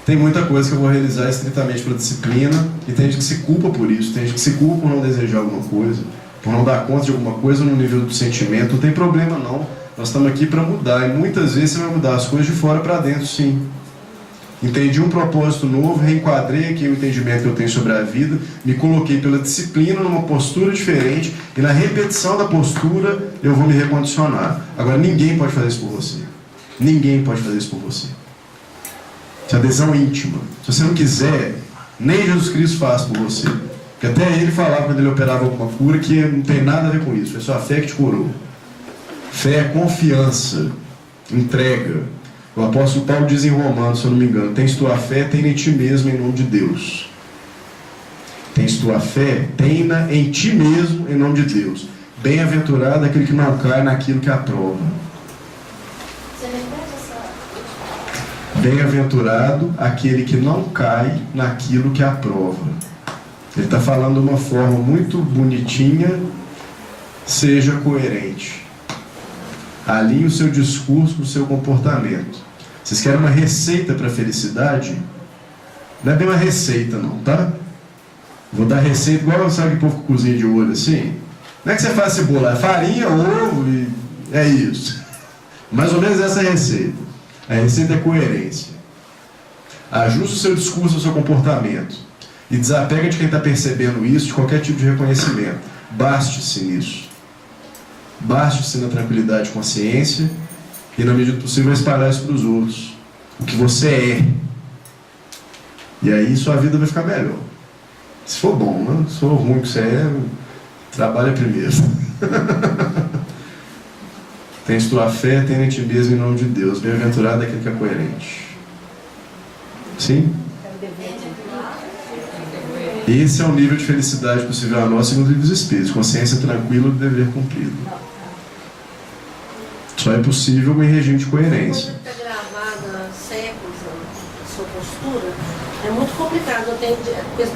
Tem muita coisa que eu vou realizar estritamente pela disciplina, e tem gente que se culpa por isso, tem gente que se culpa por não desejar alguma coisa, por não dar conta de alguma coisa no nível do sentimento. Não tem problema não, nós estamos aqui para mudar, e muitas vezes você vai mudar as coisas de fora para dentro, sim. Entendi um propósito novo, reenquadrei aqui o entendimento que eu tenho sobre a vida, me coloquei pela disciplina numa postura diferente, e na repetição da postura eu vou me recondicionar. Agora ninguém pode fazer isso por você. Ninguém pode fazer isso por você. Isso é adesão íntima. Se você não quiser, nem Jesus Cristo faz por você. Porque até ele falava quando ele operava alguma cura que não tem nada a ver com isso. É só a fé que te curou. Fé é confiança, entrega. O apóstolo Paulo diz em Romanos, se eu não me engano: tens tua fé, tem em ti mesmo em nome de Deus. Tens tua fé, tem-na em ti mesmo em nome de Deus. Bem-aventurado aquele que não cai naquilo que aprova. Bem-aventurado aquele que não cai naquilo que aprova. Ele está falando de uma forma muito bonitinha. Seja coerente. Alinhe o seu discurso com o seu comportamento. Vocês querem uma receita para a felicidade? Não é bem uma receita não, tá? Vou dar receita igual, sabe, que o povo cozinha de olho assim? Como é que você faz esse bolo? É farinha, ovo e é isso. Mais ou menos essa é a receita. A receita é coerência. Ajuste o seu discurso ao seu comportamento. E desapega de quem está percebendo isso, de qualquer tipo de reconhecimento. Baste-se nisso. Baste-se na tranquilidade de consciência. E na medida do possível espalhar isso para os outros. O que você é. E aí sua vida vai ficar melhor. Se for bom, né? Se for ruim que você é, trabalha primeiro. Tens tua fé, tem em ti mesmo em nome de Deus. Bem-aventurado aquele que é coerente. Sim? Esse é o nível de felicidade possível a nós, segundo o livro dos Espíritos. Consciência tranquila do dever cumprido. Só é possível em regime de coerência. Quando está gravada há séculos a sua postura, é muito complicado. Eu tenho,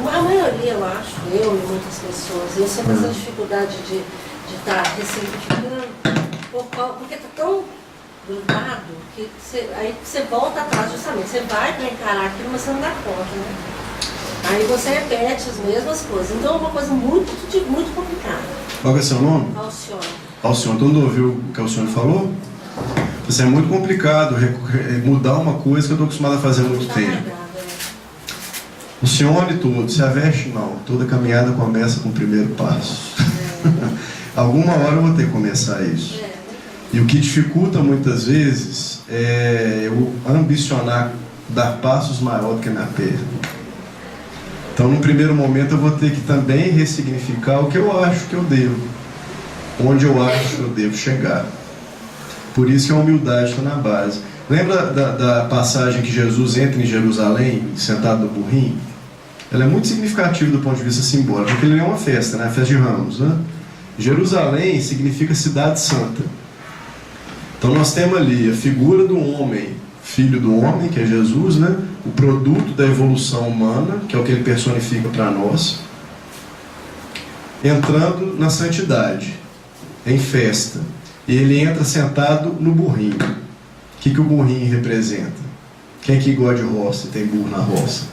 a maioria, eu acho, eu e muitas pessoas, eu sempre essa dificuldade de estar ressignificando, porque está tão grudado que aí você volta atrás justamente. Você vai para encarar aquilo, mas você não dá conta, né? Aí você repete as mesmas coisas. Então é uma coisa muito complicada. Qual é o seu nome? Alcione. Alcione, todo mundo ouviu o que a Alcione falou? Isso é muito complicado, mudar uma coisa que eu estou acostumado a fazer há muito tempo. Alcione todo, se aveste não. Toda caminhada começa com o primeiro passo. Alguma hora eu vou ter que começar isso. E o que dificulta muitas vezes é eu ambicionar dar passos maior do que a minha perna. Então, num primeiro momento, eu vou ter que também ressignificar o que eu acho que eu devo, onde eu acho que eu devo chegar. Por isso que a humildade está na base. Lembra da passagem que Jesus entra em Jerusalém, sentado no burrinho? Ela é muito significativa do ponto de vista simbólico, porque ele é uma festa, né? A festa de Ramos, né? Jerusalém significa cidade santa. Então nós temos ali a figura do homem filho do homem, que é Jesus, né? O produto da evolução humana, que é o que ele personifica para nós, entrando na santidade, em festa. E ele entra sentado no burrinho. O que o burrinho representa? Quem aqui gosta de roça e tem burro na roça?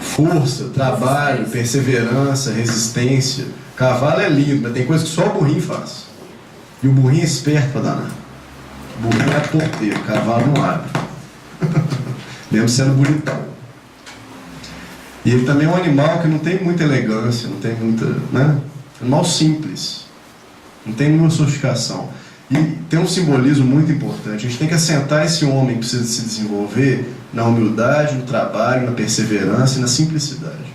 Força, trabalho, perseverança, resistência. Cavalo é lindo, mas tem coisa que só o burrinho faz. E o burrinho é esperto para danar. O burrinho é porteiro, o cavalo não abre. Mesmo sendo bonitão. E ele também é um animal que não tem muita elegância, não tem muita, né? Animal simples. Não tem nenhuma sofisticação. E tem um simbolismo muito importante. A gente tem que assentar esse homem que precisa se desenvolver na humildade, no trabalho, na perseverança e na simplicidade.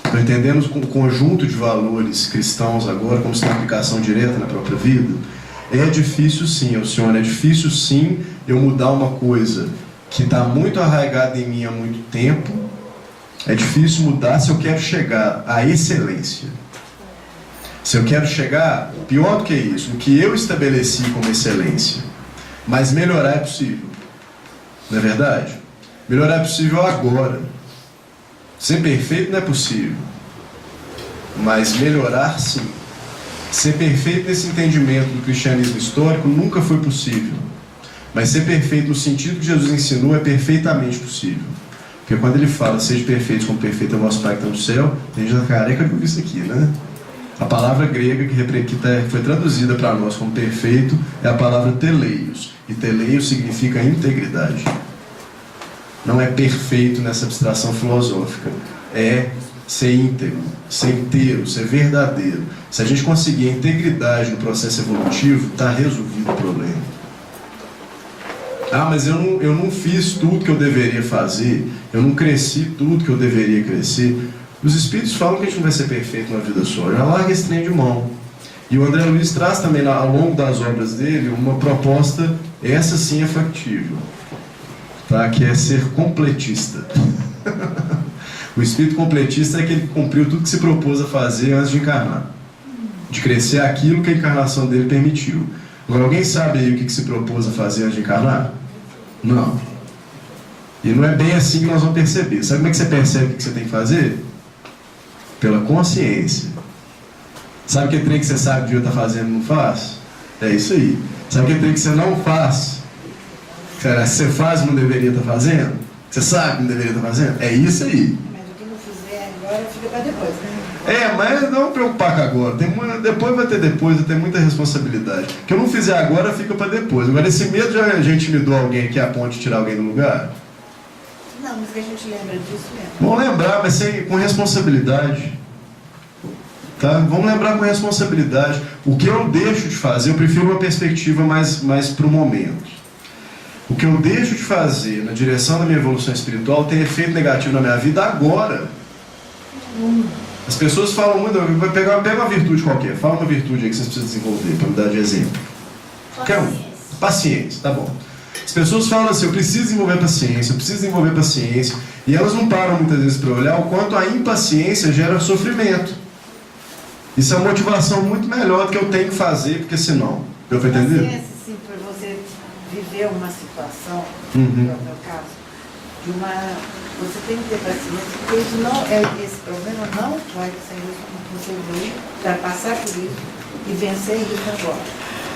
Então, entendendo o conjunto de valores cristãos agora, como se tem aplicação direta na própria vida, é difícil sim, Alcione, é difícil sim eu mudar uma coisa que está muito arraigada em mim há muito tempo. É difícil mudar se eu quero chegar à excelência. Se eu quero chegar, pior do que isso, o que eu estabeleci como excelência. Mas melhorar é possível. Não é verdade? Melhorar é possível agora. Ser perfeito não é possível. Mas melhorar, sim. Ser perfeito nesse entendimento do cristianismo histórico nunca foi possível. Mas ser perfeito no sentido que Jesus ensinou é perfeitamente possível. Porque quando ele fala, seja perfeito como perfeito é o vosso Pai que está no céu, tem gente careca de ouvir isso aqui, né? A palavra grega que foi traduzida para nós como perfeito é a palavra teleios. E teleios significa integridade. Não é perfeito nessa abstração filosófica. É ser íntegro, ser inteiro, ser verdadeiro. Se a gente conseguir a integridade no processo evolutivo, está resolvido o problema. Ah, mas eu não fiz tudo que eu deveria fazer. Eu não cresci tudo que eu deveria crescer. Os Espíritos falam que a gente não vai ser perfeito na vida só. Já larga esse trem de mão. E o André Luiz traz também, ao longo das obras dele, uma proposta, essa sim é factível, tá? Que é ser completista. O espírito completista é aquele que cumpriu tudo que se propôs a fazer antes de encarnar. De crescer aquilo que a encarnação dele permitiu. Agora, alguém sabe aí o que se propôs a fazer antes de encarnar? Não. E não é bem assim que nós vamos perceber. Sabe como é que você percebe o que você tem que fazer? Pela consciência. Sabe aquele trem que você sabe que devia estar fazendo e não faz? É isso aí. Sabe aquele trem que você não faz? Que você faz e não deveria estar fazendo? Você sabe que não deveria estar fazendo? É isso aí. Mas o que não fizer agora fica para depois, né? Mas não preocupar com agora. Depois vai ter muita responsabilidade. O que eu não fizer agora fica para depois. Agora, esse medo já a gente intimidou alguém aqui a ponto de tirar alguém do lugar? Não, mas que a gente lembra disso mesmo. Vamos lembrar, mas com responsabilidade. Tá? Vamos lembrar com responsabilidade. O que eu deixo de fazer, eu prefiro uma perspectiva mais para o momento. O que eu deixo de fazer na direção da minha evolução espiritual tem efeito negativo na minha vida agora. As pessoas falam muito, pega uma virtude qualquer, fala uma virtude aí que vocês precisam desenvolver, para me dar de exemplo. Qualquer um. Paciência, tá bom. As pessoas falam assim, eu preciso desenvolver paciência, e elas não param muitas vezes para olhar o quanto a impaciência gera sofrimento. Isso é uma motivação muito melhor do que eu tenho que fazer, porque senão. Deu para entender? Paciência, sim, para você viver uma situação, no meu caso, você tem que ter paciência, porque esse problema não vai sair como você veio, para passar por isso e vencer isso agora.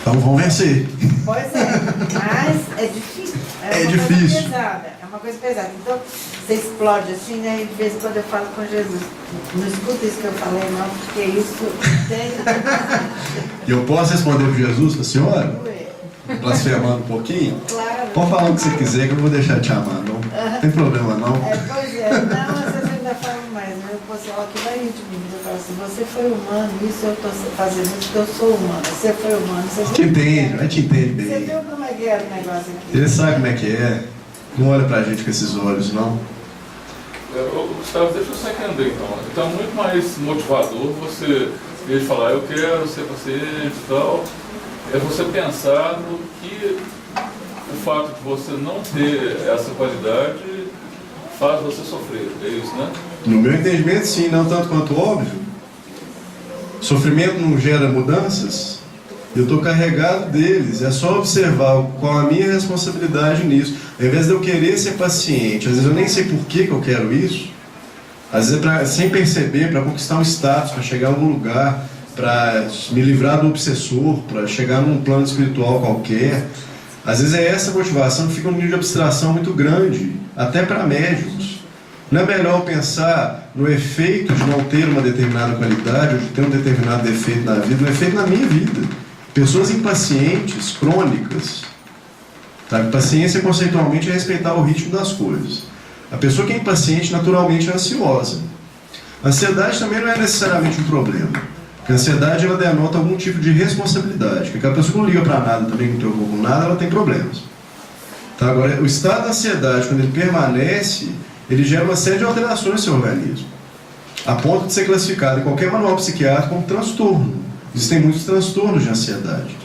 Então vamos vencer. Pois é, mas é difícil. É difícil. É uma coisa pesada. Então, você explode assim, né? E de vez em quando eu falo com Jesus. Não escuta isso que eu falei, não, porque isso tem. E eu posso responder para Jesus, para a senhora? Blasfemando um pouquinho? Claro. Pode falar o que você quiser, que eu não vou deixar de te amar, não. Não tem problema, não. Pois é. Não, às vezes eu ainda falo mais. Né? Você fala que vai de mim. Eu falo assim, você foi humano, isso eu estou fazendo isso porque eu sou humano. Você foi humano. Você te entende, vai te entender bem. Você viu como é que é o negócio aqui? Ele sabe como é que é. Não olha pra gente com esses olhos, não. Gustavo, deixa eu só entender então. Então é muito mais motivador você, em vez de falar, eu quero ser paciente e tal, é você pensar no que o fato de você não ter essa qualidade faz você sofrer. É isso, né? No meu entendimento, sim, não tanto quanto óbvio. Sofrimento não gera mudanças? Eu estou carregado deles. É só observar qual a minha responsabilidade nisso. Ao invés de eu querer ser paciente, às vezes eu nem sei por que eu quero isso. Às vezes sem perceber, para conquistar um status, para chegar a algum lugar, para me livrar do obsessor, para chegar num plano espiritual qualquer. Às vezes é essa motivação que fica num nível de abstração muito grande, até para médiums. Não é melhor pensar no efeito de não ter uma determinada qualidade ou de ter um determinado defeito na vida, no efeito na minha vida. Pessoas impacientes, crônicas. Tá? Paciência conceitualmente é respeitar o ritmo das coisas. A pessoa que é impaciente naturalmente é ansiosa. A ansiedade também não é necessariamente um problema. Porque a ansiedade ela denota algum tipo de responsabilidade. Porque aquela pessoa que não liga para nada, também não preocupa com nada, ela tem problemas. Tá? Agora, o estado da ansiedade, quando ele permanece, ele gera uma série de alterações no seu organismo. A ponto de ser classificado em qualquer manual psiquiátrico como transtorno. Existem muitos transtornos de ansiedade.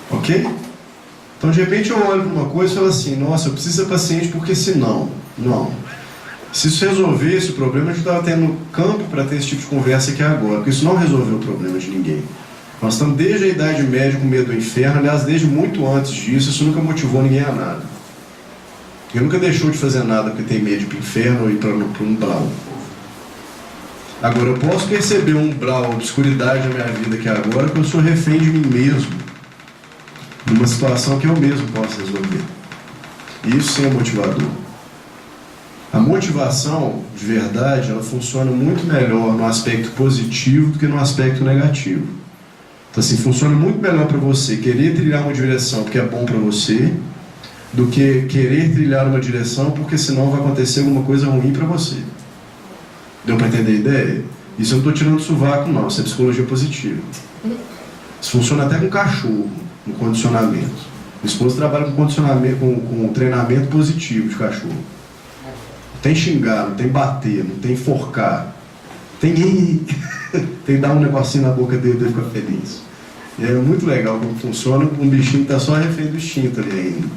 Ok? Então, de repente, eu olho para uma coisa e falo assim, nossa, eu preciso ser paciente porque senão... Não. Se isso resolvesse o problema, a gente estava tendo campo para ter esse tipo de conversa aqui agora, porque isso não resolveu o problema de ninguém. Nós estamos desde a Idade Média com medo do inferno, aliás, desde muito antes disso, isso nunca motivou ninguém a nada. Eu nunca deixou de fazer nada porque tem medo de ir para o inferno ou ir para um umbral. Agora, eu posso perceber um umbral, obscuridade na minha vida aqui agora, que eu sou refém de mim mesmo, numa situação que eu mesmo posso resolver. E isso sim é motivador. A motivação, de verdade, ela funciona muito melhor no aspecto positivo do que no aspecto negativo. Então, assim, funciona muito melhor para você querer trilhar uma direção porque é bom para você, do que querer trilhar uma direção porque senão vai acontecer alguma coisa ruim para você. Deu para entender a ideia? Isso eu não estou tirando do sovaco, não. Isso é psicologia positiva. Isso funciona até com cachorro, no condicionamento. Minha esposa trabalha com condicionamento, com treinamento positivo de cachorro. Não tem xingar, não tem bater, não tem enforcar. Tem que dar um negocinho na boca dele e ele ficar feliz. E é muito legal como funciona um bichinho que está só refém do instinto ali ainda.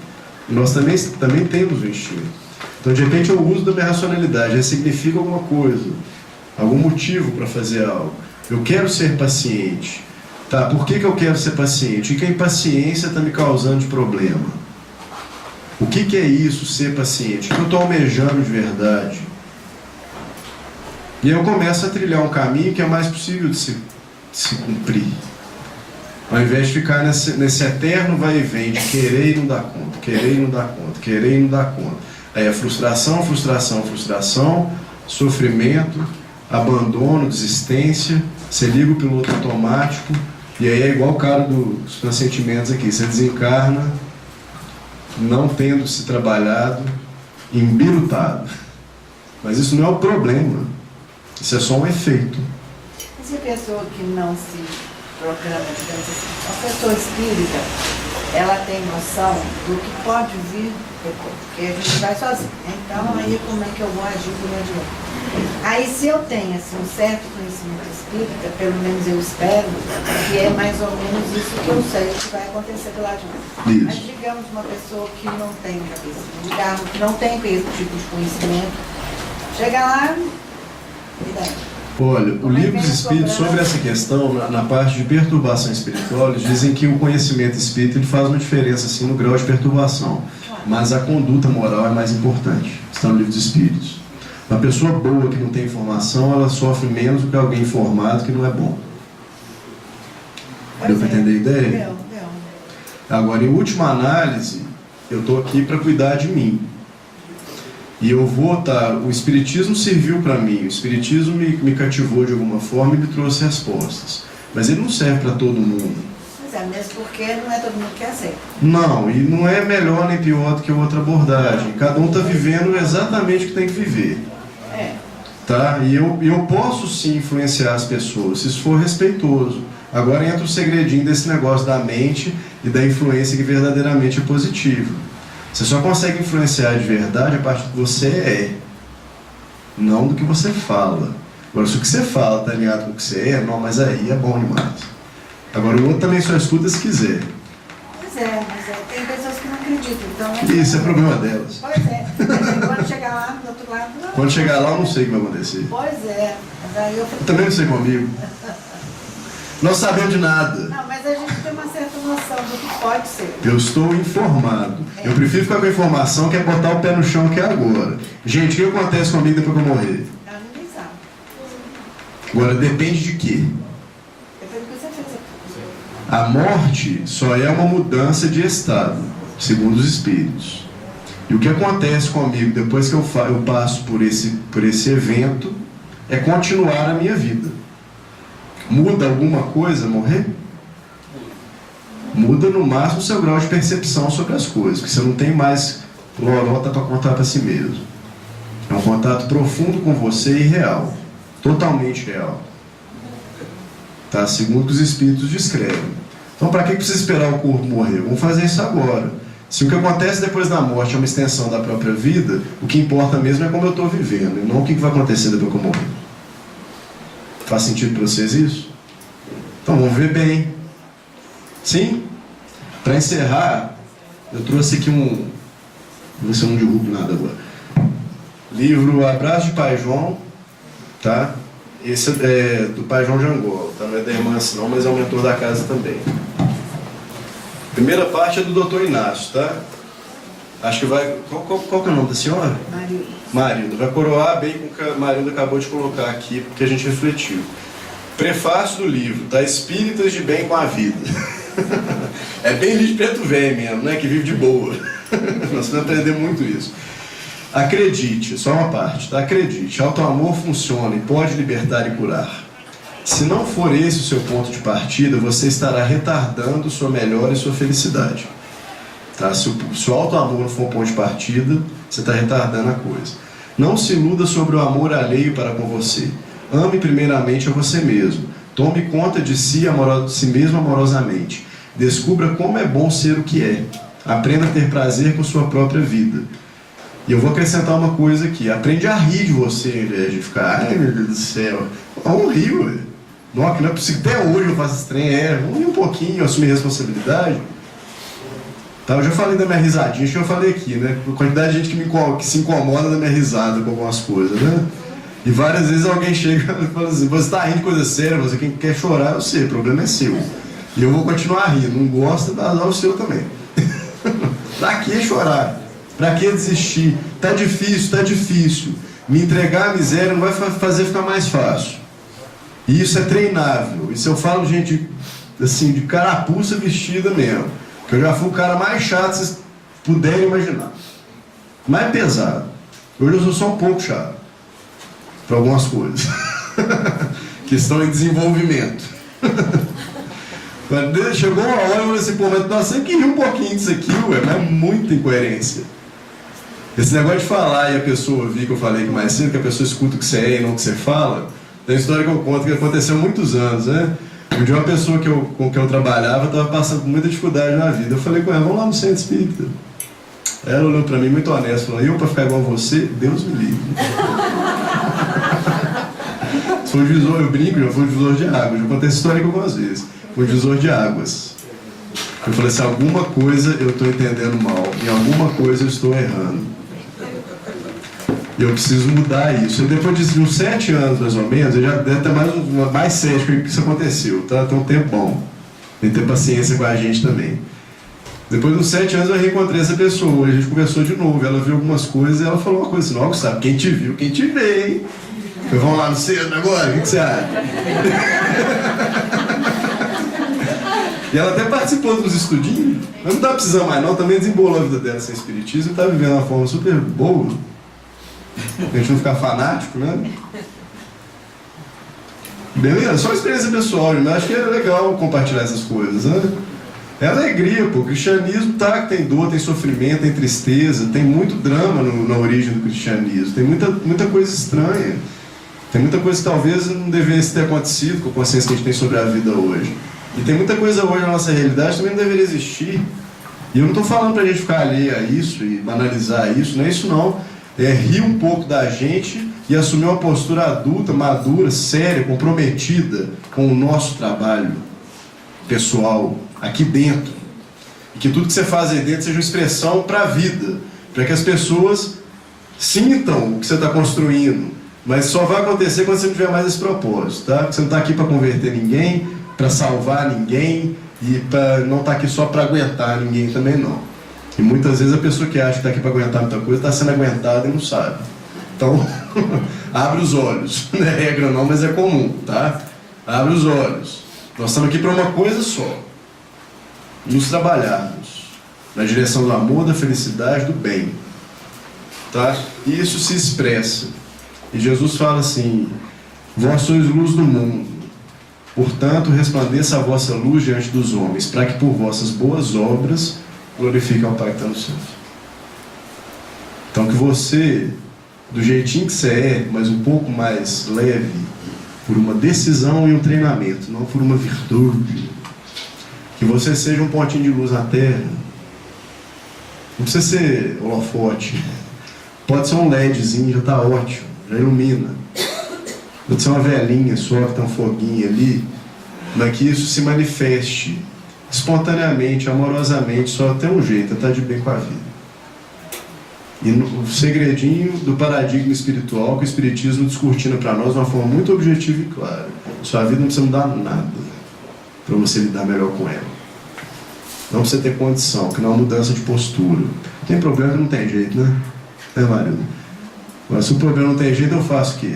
E nós também temos o instinto. Então, de repente, eu uso da minha racionalidade, já significa alguma coisa, algum motivo para fazer algo. Eu quero ser paciente. Tá, por que eu quero ser paciente? O que a impaciência está me causando de problema? O que é isso, ser paciente? O que eu estou almejando de verdade? E aí eu começo a trilhar um caminho que é mais possível de se cumprir. Ao invés de ficar nesse eterno vai e vem de querer e não dar conta, querer e não dar conta, querer e não dar conta. Aí é frustração, frustração, frustração, sofrimento, abandono, desistência, você liga o piloto automático, e aí é igual o cara dos sentimentos aqui, você desencarna, não tendo se trabalhado, embirutado. Mas isso não é o problema, isso é só um efeito. E se a pessoa que não se programa, digamos assim, a pessoa espírita, ela tem noção do que pode vir depois, porque a gente vai sozinho. Então, aí como é que eu vou agir por meio de outro? Aí, se eu tenho assim, um certo conhecimento espírita, pelo menos eu espero, que é mais ou menos isso que eu sei que vai acontecer do lado de lá. Mas digamos uma pessoa que não tem cabeça, digamos que não tem esse tipo de conhecimento, chega lá e daí? Olha, o livro dos Espíritos, sobre essa questão, na parte de perturbação espiritual, eles dizem que o conhecimento espírita ele faz uma diferença assim, no grau de perturbação, mas a conduta moral é mais importante. Está no livro dos Espíritos. Uma pessoa boa que não tem informação, ela sofre menos do que alguém informado que não é bom. Deu para entender a ideia? Deu. Agora, em última análise, eu estou aqui para cuidar de mim. E eu vou o Espiritismo serviu para mim, o Espiritismo me cativou de alguma forma e me trouxe respostas. Mas ele não serve para todo mundo. Mas é mesmo porque não é todo mundo que aceita. Não, e não é melhor nem pior do que outra abordagem. Cada um está vivendo exatamente o que tem que viver. Tá? E eu posso sim influenciar as pessoas, se isso for respeitoso. Agora entra o segredinho desse negócio da mente e da influência que verdadeiramente é positiva. Você só consegue influenciar de verdade a partir do que você é, não do que você fala. Agora, se o que você fala está alinhado com o que você é, não, mas aí é bom demais. Agora, o outro também só escuta se quiser. Pois é, mas tem pessoas que não acreditam. Então, isso é problema delas. Pois é. Quando chegar lá, do outro lado... Não. Quando chegar lá, eu não sei o que vai acontecer. Pois é. Mas aí eu também não sei comigo. Não sabemos de nada. Não, mas a gente tem uma certa noção do que pode ser. Eu estou informado. Eu prefiro ficar com a informação que é botar o pé no chão que é agora. Gente, o que acontece comigo depois que eu morrer? Ninguém sabe. Agora, depende de quê? Depende do que você fez aqui. A morte só é uma mudança de estado, segundo os espíritos. E o que acontece comigo depois que eu passo por esse evento é continuar a minha vida. Muda alguma coisa morrer? Muda no máximo o seu grau de percepção sobre as coisas, porque você não tem mais lorota para contar para si mesmo. É um contato profundo com você e real, totalmente real. Tá? Segundo o que os espíritos descrevem. Então, para que precisa esperar o corpo morrer? Vamos fazer isso agora. Se o que acontece depois da morte é uma extensão da própria vida, o que importa mesmo é como eu estou vivendo, e não o que vai acontecer depois que eu morrer. Faz sentido para vocês isso? Então, vamos ver bem. Sim? Para encerrar, eu trouxe aqui um... Vou ver se eu não derrubo nada agora. Livro Abraço de Pai João, tá? Esse é do Pai João de Angola, tá? Não é da irmã assim não, mas é o mentor da casa também. Primeira parte é do Dr. Inácio, tá? Acho que vai... Qual que é o nome da senhora? Marilda. Marilda. Vai coroar bem com o que a Marilda acabou de colocar aqui, porque a gente refletiu. Prefácio do livro, tá? Espíritas de bem com a vida. É bem livro de preto velho mesmo, né? Que vive de boa. Nós vamos aprender muito isso. Acredite, só uma parte, tá? Acredite, autoamor funciona e pode libertar e curar. Se não for esse o seu ponto de partida, você estará retardando sua melhora e sua felicidade. Tá? Se o autoamor não for um ponto de partida, você está retardando a coisa. Não se iluda sobre o amor alheio para com você. Ame primeiramente a você mesmo. Tome conta de si mesmo amorosamente. Descubra como é bom ser o que é. Aprenda a ter prazer com sua própria vida. E eu vou acrescentar uma coisa aqui. Aprende a rir de você, ao invés de ficar, ai meu Deus do céu. Vamos rir, ué. Não é possível. Até hoje eu faço esse trem. Vamos rir um pouquinho, assumir responsabilidade. Tá, eu já falei da minha risadinha, acho que eu falei aqui, né? A quantidade de gente que se incomoda da minha risada com algumas coisas, né? E várias vezes alguém chega e fala assim, você está rindo de coisa séria, você quem quer chorar, eu sei, o problema é seu. E eu vou continuar rindo, não gosta, dá o seu também. Pra que chorar? Pra que desistir? Tá difícil. Me entregar à miséria não vai fazer ficar mais fácil. E isso é treinável. Isso eu falo, gente, assim, de carapuça vestida mesmo. Que eu já fui o cara mais chato que vocês puderem imaginar. Mais pesado. Hoje eu sou só um pouco chato. Para algumas coisas. Que estão em desenvolvimento. Chegou uma hora e eu falei assim, pô, mas nós sempre queria um pouquinho disso aqui, ué, mas é muita incoerência. Esse negócio de falar e a pessoa ouvir, que eu falei mais cedo, que a pessoa escuta o que você é e não o que você fala, tem uma história que eu conto que aconteceu há muitos anos, né? Um dia uma pessoa com quem eu trabalhava estava passando por muita dificuldade na vida. Eu falei com ela, vamos lá no centro espírita. Ela olhou para mim muito honesta, falou, eu para ficar igual a você, Deus me livre. Foi o divisor, eu brinco, já foi o divisor de águas. Já contei essa história aqui algumas vezes. Foi o divisor de águas. Eu falei assim, alguma coisa eu estou entendendo mal, em alguma coisa eu estou errando. E eu preciso mudar isso. E depois de uns 7 anos, mais ou menos, eu já deve ter mais 7 que isso aconteceu, tá? Tem um tempo bom. Tem que ter paciência com a gente também. Depois de uns 7 anos eu reencontrei essa pessoa, a gente conversou de novo, ela viu algumas coisas e ela falou uma coisa assim, ó, sabe, quem te viu, quem te vê, hein? Vamos lá no centro agora, o que você acha? E ela até participou dos estudinhos, mas não tá precisando mais não, também desembolou a vida dela sem espiritismo e tá vivendo uma forma super boa. A gente não ficar fanático, né? Beleza? Só experiência pessoal, mas acho que é legal compartilhar essas coisas, né? É alegria, pô. O cristianismo tá, que tem dor, tem sofrimento, tem tristeza, tem muito drama na origem do cristianismo, tem muita coisa estranha, tem muita coisa que talvez não devesse ter acontecido com a consciência que a gente tem sobre a vida hoje. E tem muita coisa hoje na nossa realidade que também não deveria existir. E eu não estou falando pra gente ficar alheio a isso e banalizar isso, não é isso não. É rir um pouco da gente e assumir uma postura adulta, madura, séria, comprometida com o nosso trabalho pessoal aqui dentro. E que tudo que você faz aí dentro seja uma expressão para a vida, para que as pessoas sintam o que você está construindo. Mas só vai acontecer quando você não tiver mais esse propósito, tá? Porque você não está aqui para converter ninguém, para salvar ninguém e para não estar aqui só para aguentar ninguém também não. E muitas vezes a pessoa que acha que está aqui para aguentar muita coisa está sendo aguentada e não sabe. Então, abre os olhos. Não é regra não, mas é comum, tá? Abre os olhos. Nós estamos aqui para uma coisa só. Nos trabalharmos na direção do amor, da felicidade, do bem. Tá? E isso se expressa. E Jesus fala assim: vós sois luz do mundo. Portanto, resplandeça a vossa luz diante dos homens, para que por vossas boas obras glorifiquem ao Pai que está no céu. Então que você, do jeitinho que você é, mas um pouco mais leve, por uma decisão e um treinamento, não por uma virtude, que você seja um pontinho de luz na terra. Não precisa ser holofote, pode ser um LEDzinho, já está ótimo, já ilumina. Pode ser uma velinha só que tem um foguinho ali, mas que isso se manifeste espontaneamente, amorosamente, só tem um jeito, é estar de bem com a vida. E o segredinho do paradigma espiritual que o Espiritismo descortina para nós de uma forma muito objetiva e clara: sua vida não precisa mudar nada para você lidar melhor com ela. Não precisa ter condição, que não é uma mudança de postura. Tem problema que não tem jeito, né? É, marido? Mas se o problema não tem jeito, eu faço o quê?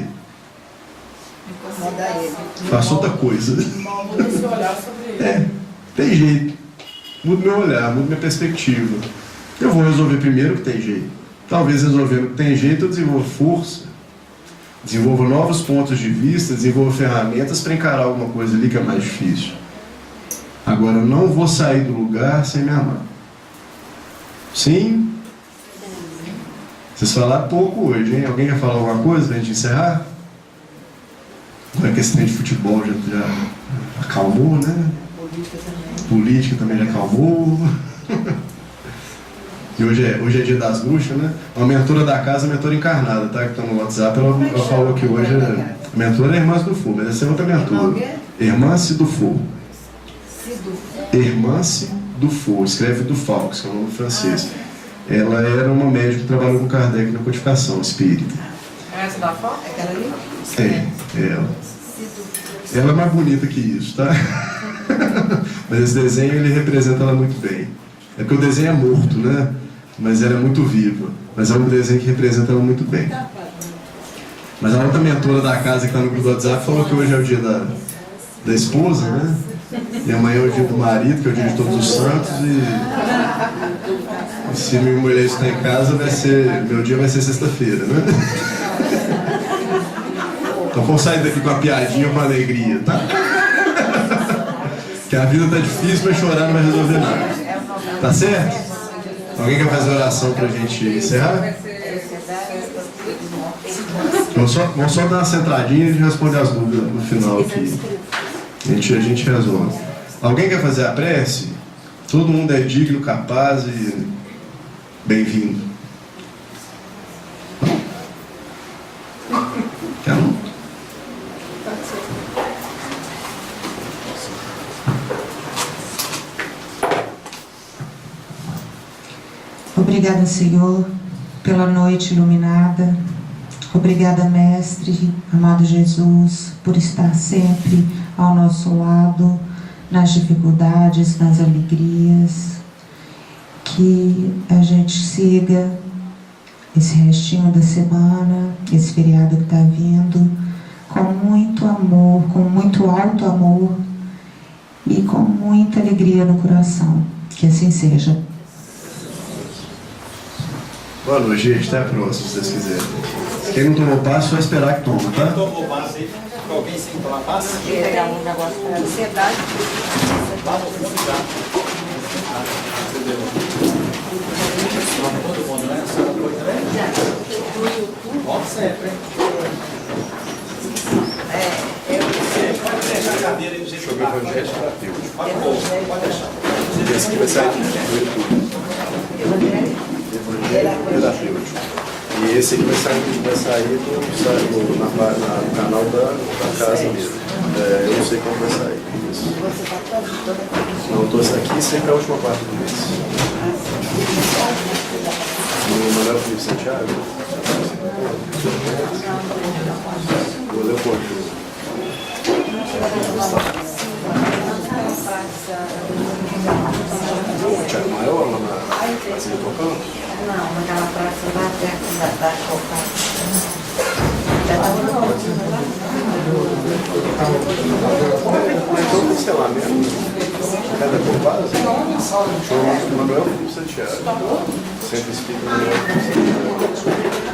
Faço outra coisa. Muda esse olhar sobre ele. Tem jeito. Muda meu olhar, muda minha perspectiva. Eu vou resolver primeiro o que tem jeito. Talvez resolvendo o que tem jeito eu desenvolva força, desenvolva novos pontos de vista, desenvolva ferramentas para encarar alguma coisa ali que é mais difícil. Agora, eu não vou sair do lugar sem me amar. Sim? Vocês falaram pouco hoje, hein? Alguém quer falar alguma coisa para a gente encerrar? Agora que esse trem de futebol já acalmou, né? Política também já acalmou. E hoje é dia das bruxas, né? Uma mentora da casa, a mentora encarnada, tá? Que está no WhatsApp, ela falou que hoje a mentora é Irmã Sidufo, mas essa é outra mentora. Irmã Sidufo. Irmã Sidufo, escreve Dufaux, que é o nome francês. Ela era uma médica que trabalhou com Kardec na codificação espírita. Essa da foto? Aquela ali? É ela. Ela é mais bonita que isso, tá? Mas esse desenho, ele representa ela muito bem. É porque o desenho é morto, né? Mas ela é muito viva. Mas é um desenho que representa ela muito bem. Mas a outra mentora da casa que está no grupo do WhatsApp falou que hoje é o dia da esposa, né? E amanhã é o dia do marido, que é o dia de todos os santos. E se minha mulher está em casa, meu dia vai ser sexta-feira, né? Então vamos sair daqui com a piadinha ou com a alegria, tá? Que a vida tá difícil, mas chorar não vai resolver nada. Tá certo? Alguém quer fazer oração pra gente encerrar? Vamos só dar uma centradinha e a gente responde as dúvidas no final aqui. A gente resolve. Alguém quer fazer a prece? Todo mundo é digno, capaz e bem-vindo. Quer um? Obrigada, Senhor, pela noite iluminada. Obrigada, Mestre, amado Jesus, por estar sempre ao nosso lado, nas dificuldades, nas alegrias. Que a gente siga esse restinho da semana, esse feriado que está vindo, com muito amor, com muito alto amor e com muita alegria no coração. Que assim seja. Boa noite, gente. Até a próxima, se vocês quiserem. Quem não tomou passe, só esperar que toma, tá? Quem tomou passe aí? Alguém sem tomar passe? Pegar um negócio para ansiedade. Todo mundo, né? Só uma coisa, né? Pode ser, né? Pode deixar a cadeira aí do jeito que tá. Pode deixar. Esse aqui vai sair terapêutico. E esse aqui vai sair no canal da casa mesmo. Eu não sei como vai sair. Não, eu estou aqui sempre a última parte do mês. No Manuel Felipe Santiago. Vou ler um pouquinho. canto? Não, naquela praça lá perto da Copa. Já estava no lá. Então, cancelamento. Cada Copasa? João Manuel Felipe Santiago. Centro Espírita Manuel Felipe Santiago.